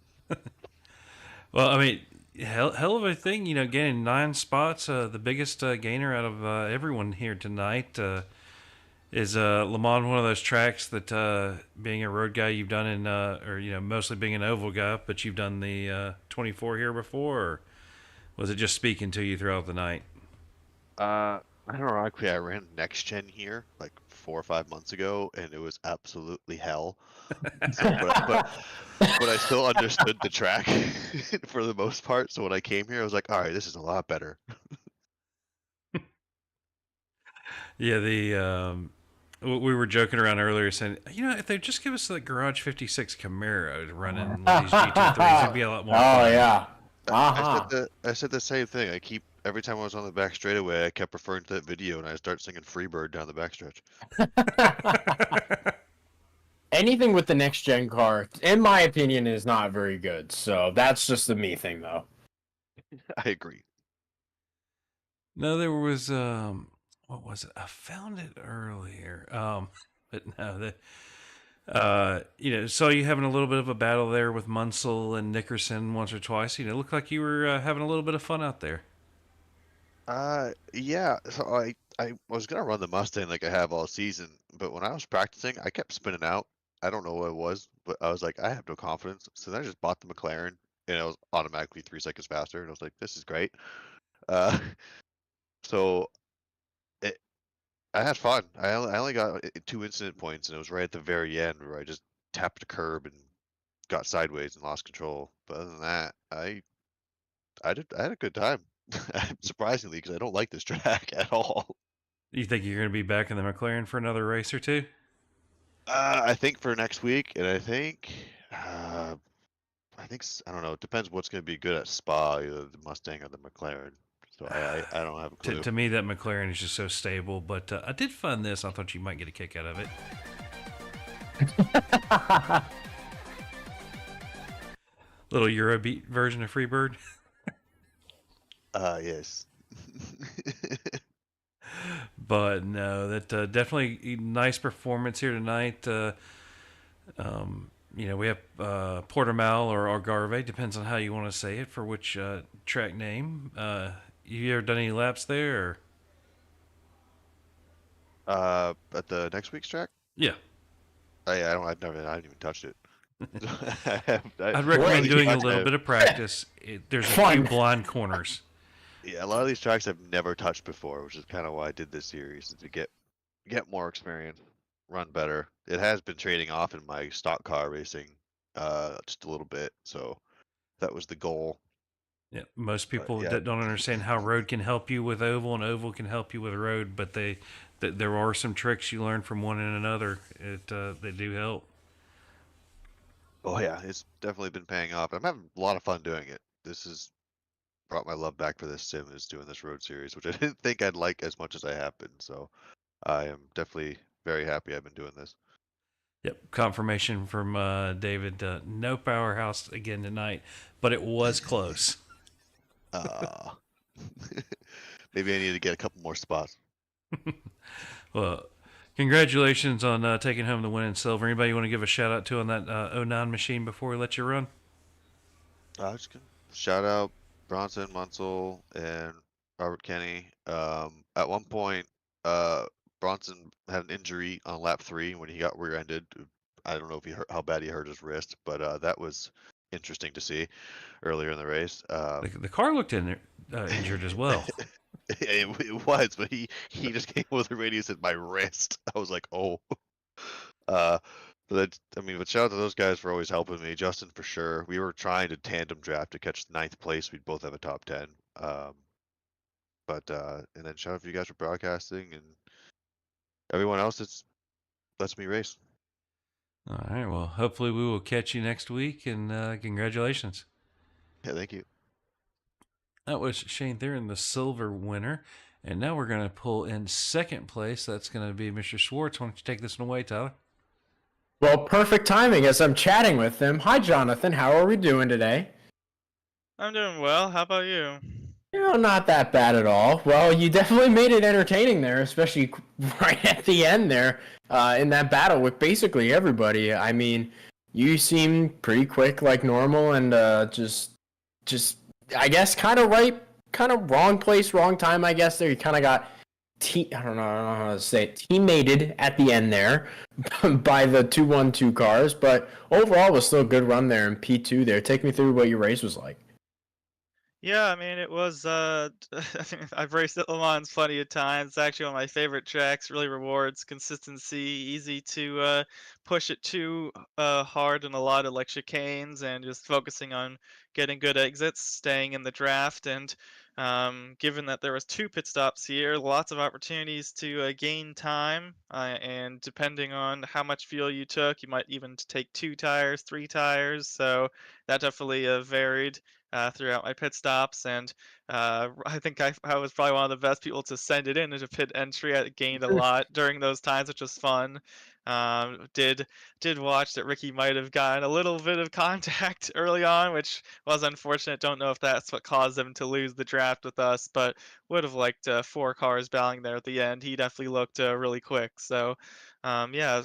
well, I mean, hell of a thing, gaining 9 spots. The biggest gainer out of everyone here tonight is Lemans, one of those tracks that being a road guy you've done in, or mostly being an oval guy, but you've done the 24 here before, or was it just speaking to you throughout the night? Ironically, I ran next gen here like 4 or 5 months ago, and it was absolutely hell. So, but I still understood the track for the most part. So when I came here, I was like, all right, this is a lot better. Yeah, we were joking around earlier saying, if they just give us the Garage 56 Camaro to run in one of these GT3s, it'd be a lot more fun. Oh yeah. I said the same thing. Every time I was on the back straightaway, I kept referring to that video, and I start singing Freebird down the backstretch. Anything with the next gen car, in my opinion, is not very good. So that's just a me thing, though. I agree. No, there was what was it? I found it earlier. But no, saw you having a little bit of a battle there with Munsell and Nickerson once or twice. It looked like you were having a little bit of fun out there. Yeah. So I was gonna run the Mustang like I have all season, but when I was practicing, I kept spinning out. I don't know what it was, but I was like, I have no confidence. So then I just bought the McLaren, and it was automatically 3 seconds faster, and I was like, this is great. Uh, so I had fun. I only got 2 incident points, and it was right at the very end where I just tapped a curb and got sideways and lost control. But other than that, I had a good time. Surprisingly, because I don't like this track at all. You think you're going to be back in the McLaren for another race or two? I think for next week, and I think I don't know. It depends what's going to be good at Spa, either the Mustang or the McLaren. So I don't have a clue. To me, that McLaren is just so stable. But I did find this. I thought you might get a kick out of it. Little Eurobeat version of Freebird. Yes. But no, that definitely nice performance here tonight. We have Portimao or Algarve, depends on how you want to say it, for which track name. You ever done any laps there? At the next week's track? Yeah. I haven't even touched it. I'd recommend doing a little bit of practice. There's a few blind corners. Yeah, a lot of these tracks I've never touched before, which is kind of why I did this series, to get more experience, run better. It has been trading off in my stock car racing just a little bit, so that was the goal. Yeah, most people that don't understand how road can help you with oval and oval can help you with road, but there are some tricks you learn from one and another. They do help. Oh yeah, it's definitely been paying off. I'm having a lot of fun doing it. This has brought my love back for this sim, is doing this road series, which I didn't think I'd like as much as I have been. So I am definitely very happy I've been doing this. Yep, confirmation from David. No powerhouse again tonight, but it was close. Maybe I need to get a couple more spots. Well, congratulations on taking home the win in silver. Anybody you want to give a shout out to on that 09 machine before we let you run? Just gonna shout out Bronson, Munsell, and Robert Kenny. At one point, Bronson had an injury on lap 3 when he got rear-ended. I don't know how bad he hurt his wrist, but that was interesting to see earlier in the race. The car looked injured as well. It was, but he just came with the radio and said, my wrist. I was like, oh. But shout out to those guys for always helping me. Justin, for sure. We were trying to tandem draft to catch 9th place. We'd both have a top 10. And then shout out to you guys for broadcasting and everyone else that lets me race. All right. Well, hopefully we will catch you next week, and congratulations. Yeah, thank you. That was Shane Theron, the silver winner. And now we're going to pull in second place. That's going to be Mr. Schwartz. Why don't you take this one away, Tyler? Well, perfect timing as I'm chatting with him. Hi, Jonathan. How are we doing today? I'm doing well. How about you? Not that bad at all. Well, you definitely made it entertaining there, especially right at the end there in that battle with basically everybody. I mean, you seem pretty quick like normal and just I guess kind of wrong place, wrong time, I guess there. You kind of got I don't know how to say it, teammated at the end there by the 2-1-2 cars, but overall it was still a good run there in P2 there. Take me through what your race was like. Yeah, I mean, it was, I've raced at Lemans plenty of times. It's actually one of my favorite tracks. Really rewards consistency, easy to push it too hard in a lot of like chicanes, and just focusing on getting good exits, staying in the draft. And given that there was 2 pit stops here, lots of opportunities to gain time. And depending on how much fuel you took, you might even take 2 tires, 3 tires. So that definitely varied throughout my pit stops, and I think I was probably one of the best people to send it in as a pit entry. I gained a lot during those times, which was fun. Did watch that Ricky might have gotten a little bit of contact early on, which was unfortunate. Don't know if that's what caused them to lose the draft with us, but would have liked 4 cars battling there at the end. He definitely looked really quick. So yeah,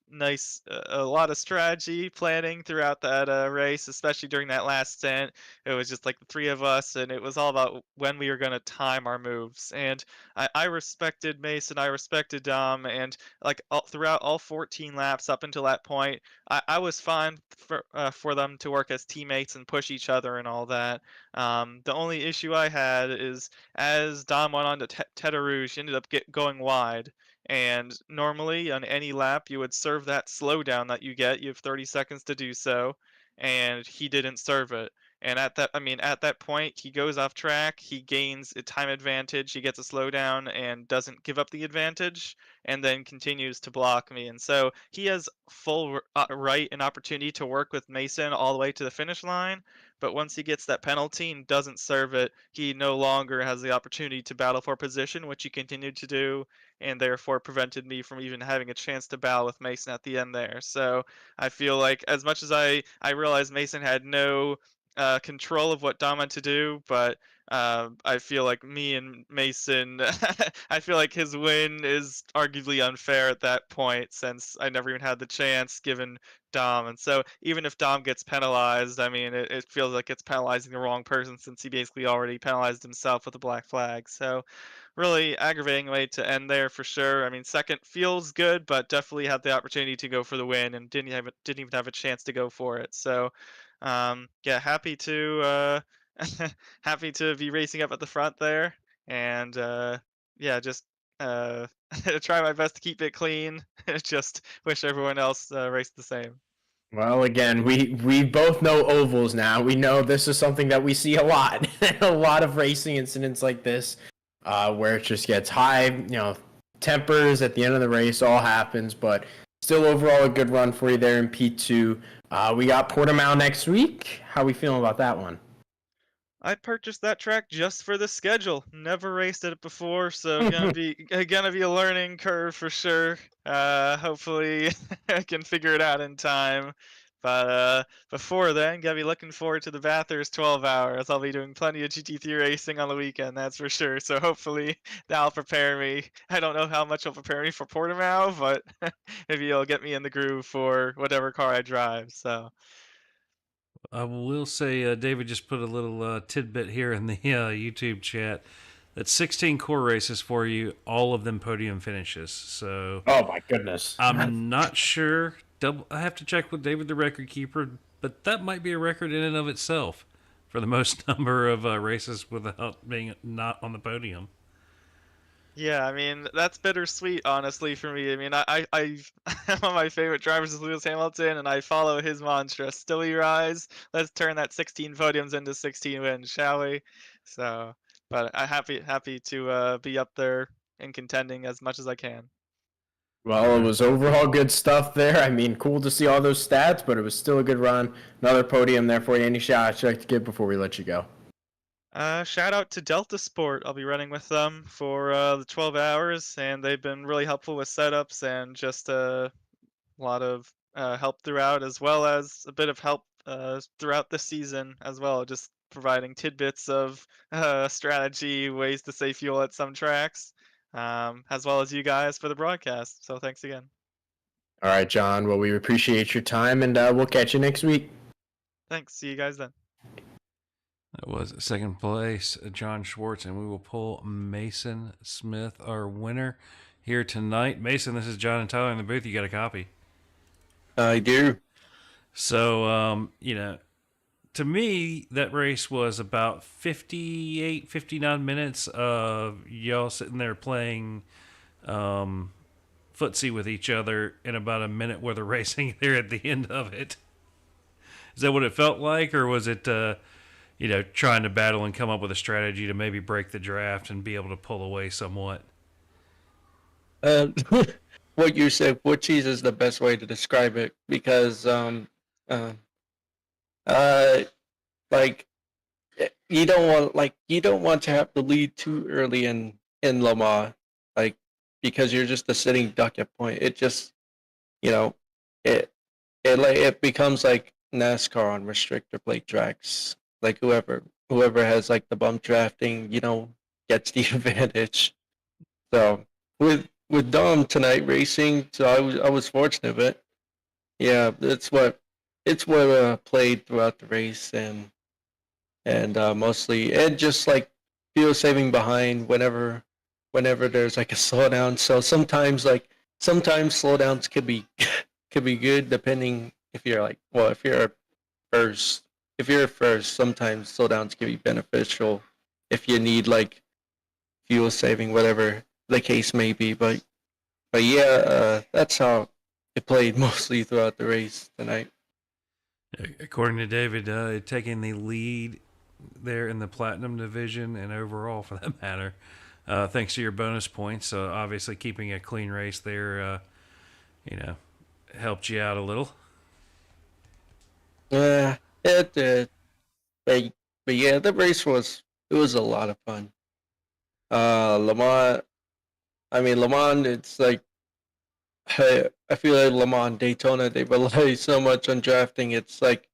nice, a lot of strategy planning throughout that race, especially during that last stint. It was just like the 3 of us, and it was all about when we were going to time our moves. And I respected Mason, I respected Dom, and like throughout all 14 laps up until that point, I was fine for them to work as teammates and push each other and all that. The only issue I had is as Dom went on to Tete Rouge, he ended up going wide. And normally on any lap, you would serve that slowdown that you get. You have 30 seconds to do so, and he didn't serve it. And at that point, he goes off track. He gains a time advantage. He gets a slowdown and doesn't give up the advantage, and then continues to block me. And so he has full right and opportunity to work with Mason all the way to the finish line. But once he gets that penalty and doesn't serve it, he no longer has the opportunity to battle for position, which he continued to do, and therefore prevented me from even having a chance to battle with Mason at the end there. So I feel like as much as I realized Mason had no control of what Dom had to do, but I feel like me and Mason, I feel like his win is arguably unfair at that point since I never even had the chance given Dom. And so even if Dom gets penalized, I mean, it feels like it's penalizing the wrong person since he basically already penalized himself with a black flag. So really aggravating way to end there for sure. I mean, second feels good, but definitely had the opportunity to go for the win and didn't even have a chance to go for it. So, yeah, happy to happy to be racing up at the front there, and yeah, just uh, try my best to keep it clean. Just wish everyone else raced the same. Well, again, we both know ovals now. We know this is something that we see a lot, a lot of racing incidents like this, where it just gets high, tempers at the end of the race. All happens, but still overall a good run for you there in P2. We got Portimao next week. How we feeling about that one? I purchased that track just for the schedule. Never raced it before, so gonna be a learning curve for sure. Hopefully I can figure it out in time. But before then, gonna be looking forward to the Bathurst 12 hours. I'll be doing plenty of GT3 racing on the weekend, that's for sure. So hopefully that'll prepare me. I don't know how much it'll prepare me for Portimao, but maybe it'll get me in the groove for whatever car I drive. So I will say, David just put a little tidbit here in the YouTube chat. That's 16 core races for you, all of them podium finishes. So, Oh my goodness! I'm not sure. I have to check with David, the record keeper, but that might be a record in and of itself for the most number of races without being not on the podium. yeah, I mean that's bittersweet, honestly, for me. I mean, one of my favorite drivers is Lewis Hamilton, and I follow his mantra: "Still you rise." Let's turn that 16 podiums into 16 wins, shall we? So, but I'm happy to be up there and contending as much as I can. Well, it was overall good stuff there. I mean, cool to see all those stats, but it was still a good run. Another podium there for you. Any shout outs you'd like to give before we let you go? Shout out to Delta Sport. I'll be running with them for the 12 hours, and they've been really helpful with setups and just a lot of help throughout, as well as a bit of help throughout the season as well, just providing tidbits of strategy, ways to save fuel at some tracks, as well as you guys for the broadcast. So thanks again. All right, John. Well, we appreciate your time, and we'll catch you next week. Thanks. See you guys then. That was second place, John Schwartz, and we will pull Mason Smith, our winner, here tonight. Mason, this is John and Tyler in the booth. You got a copy? I do. So, to me, that race was about 58, 59 minutes of y'all sitting there playing footsie with each other, and about a minute worth of racing there at the end of it. Is that what it felt like, or was it, trying to battle and come up with a strategy to maybe break the draft and be able to pull away somewhat? Uh, what you said, what cheese is the best way to describe it because uh, uh, like you don't want to have the lead too early in Le Mans, like because you're just a sitting duck at point. It just you know it it becomes like NASCAR on restrictor plate tracks. Like whoever has like the bump drafting, gets the advantage. So with Dom tonight racing, so I was fortunate, but yeah, it's what played throughout the race and mostly and just like fuel saving behind whenever there's like a slowdown. So sometimes slowdowns could be could be good depending if you're like first if you're first, sometimes slowdowns can be beneficial if you need like fuel saving, whatever the case may be. But yeah, that's how it played mostly throughout the race tonight. According to David, taking the lead there in the Platinum division and overall for that matter, thanks to your bonus points. So obviously keeping a clean race there, helped you out a little. Yeah, it did. But yeah, the race was a lot of fun. Le Mans. I mean, Le Mans. It's like I feel like Le Mans, Daytona. They rely so much on drafting. It's like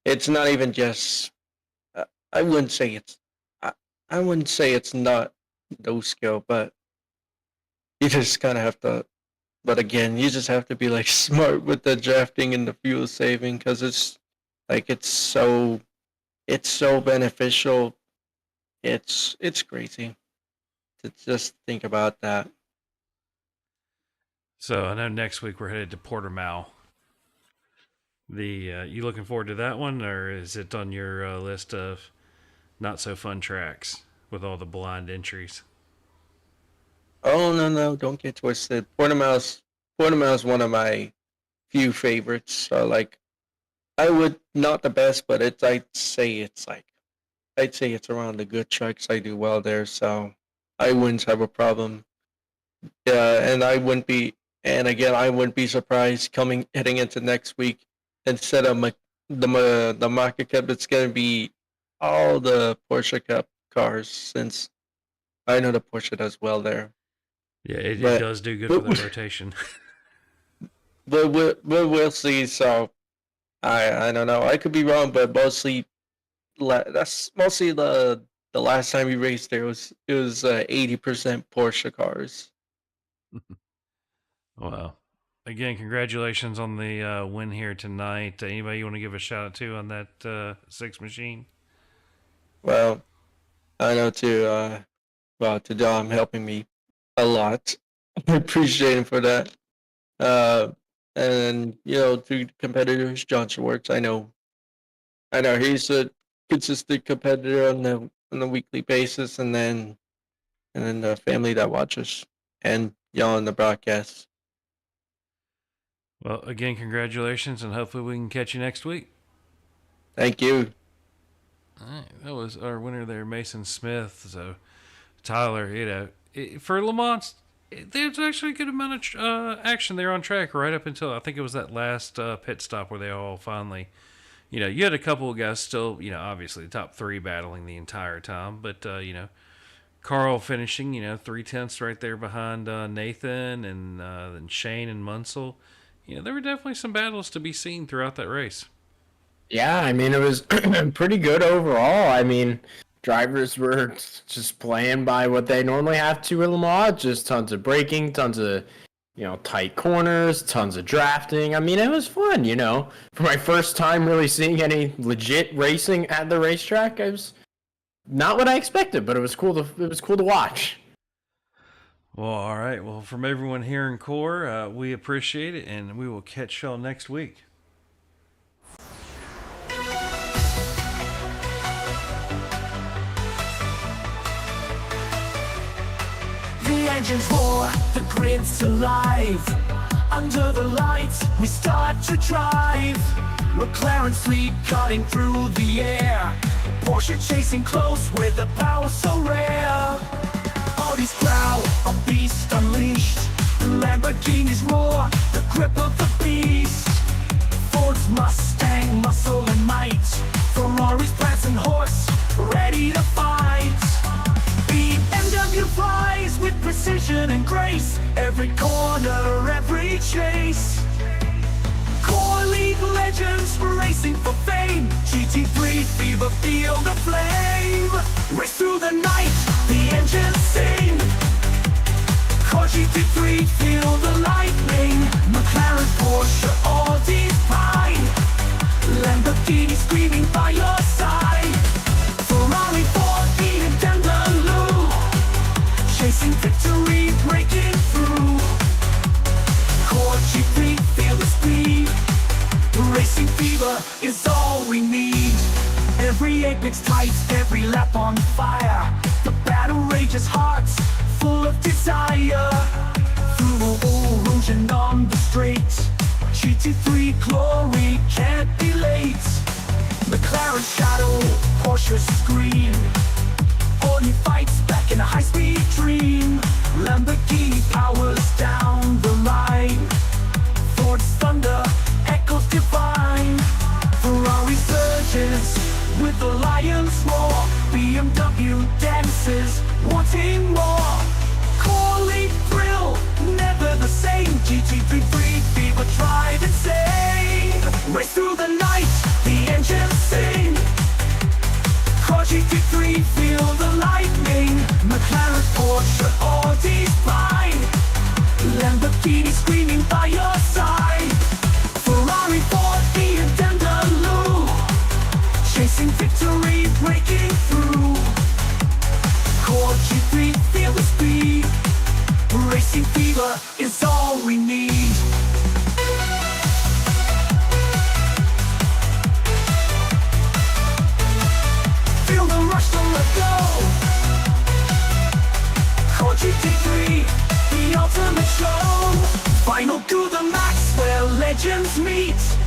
it's not even just. I wouldn't say it's. I wouldn't say it's not no skill, but you just kind of have to. But again, you just have to be like smart with the drafting and the fuel saving because it's like it's so beneficial. It's crazy to just think about that. So I know next week we're headed to Portimao. You looking forward to that one, or is it on your list of not so fun tracks with all the blind entries? Oh no, don't get twisted. Portimao's one of my few favorites. Like I would not the best, but I'd say it's around the good tracks. I do well there, so I wouldn't have a problem. Yeah, and I wouldn't be surprised coming heading into next week instead of the Market Cup. It's gonna be all the Porsche Cup cars since I know the Porsche does well there. Yeah, it But does do good but, for the rotation. but we'll see. So I don't know. I could be wrong, but that's mostly the last time we raced there it was 80% Porsche cars. Well, again, congratulations on the win here tonight. Anybody you want to give a shout out to on that six machine? Well, I know to Dom helping me a lot. I appreciate him for that. Uh, and to competitors, John Schwartz. I know he's a consistent competitor on the weekly basis, and then the family that watches and y'all on the broadcast. Well, again, congratulations, and hopefully we can catch you next week. Thank you. All right, that was our winner there, Mason Smith. So, Tyler, for Le Mans, there's actually a good amount of action there on track right up until I think it was that last pit stop where they all finally, you had a couple of guys still, obviously the top three battling the entire time, but Carl finishing, 3/10 right there behind Nathan and then Shane and Munsell. There were definitely some battles to be seen throughout that race. Yeah, I mean, it was pretty good overall. I mean, drivers were just playing by what they normally have to in Le Mans. Just tons of braking, tons of, tight corners, tons of drafting. I mean, it was fun, For my first time really seeing any legit racing at the racetrack, it was not what I expected, but it was cool to watch. Well, all right. Well, from everyone here in Core, we appreciate it, and we will catch y'all next week. engines roar, the grid's alive. Under the lights, we start to drive. McLaren's lead cutting through the air. Porsche chasing close with a power so rare. Audi's growl, a beast unleashed. Lamborghini's roar, the grip of the beast. Ford's Mustang, muscle and might. Ferrari's prance and horse, ready to fight. BMW flies with precision and grace. Every corner, every chase. Core League legends racing for fame. GT3 fever, feel the flame. Race through the night, the engines sing. Core GT3, feel the lightning. McLaren, Porsche, Audi, pine. Lamborghini screaming by your side. Ferrari, Ford, BMW, chasing victory, breaking through. Core GT3, feel the speed. Racing fever is all we need. Every apex tight, every lap on fire. The battle rages hearts, full of desire. Through Eau Rouge and on the straight, GT3 glory can't be late. McLaren shadow, Porsche scream. Audi fights back in a high-speed dream. Lamborghini powers down the line. Ford's thunder echoes divine. Ferrari surges with the lion's roar. BMW dances, wanting more. Core League thrill, never the same. GT3 fever, drive insane. Race through the night, the engines sing. Core GT3, feel the lightning. McLaren, Porsche, Audi's fine. Lamborghini screaming by your side. Ferrari, Ford, BMW, chasing victory, breaking through. Core GT3, feel the speed. Racing fever is all we need. Feel the rush to let go. Core GT3, the ultimate show. Final to the max where legends meet.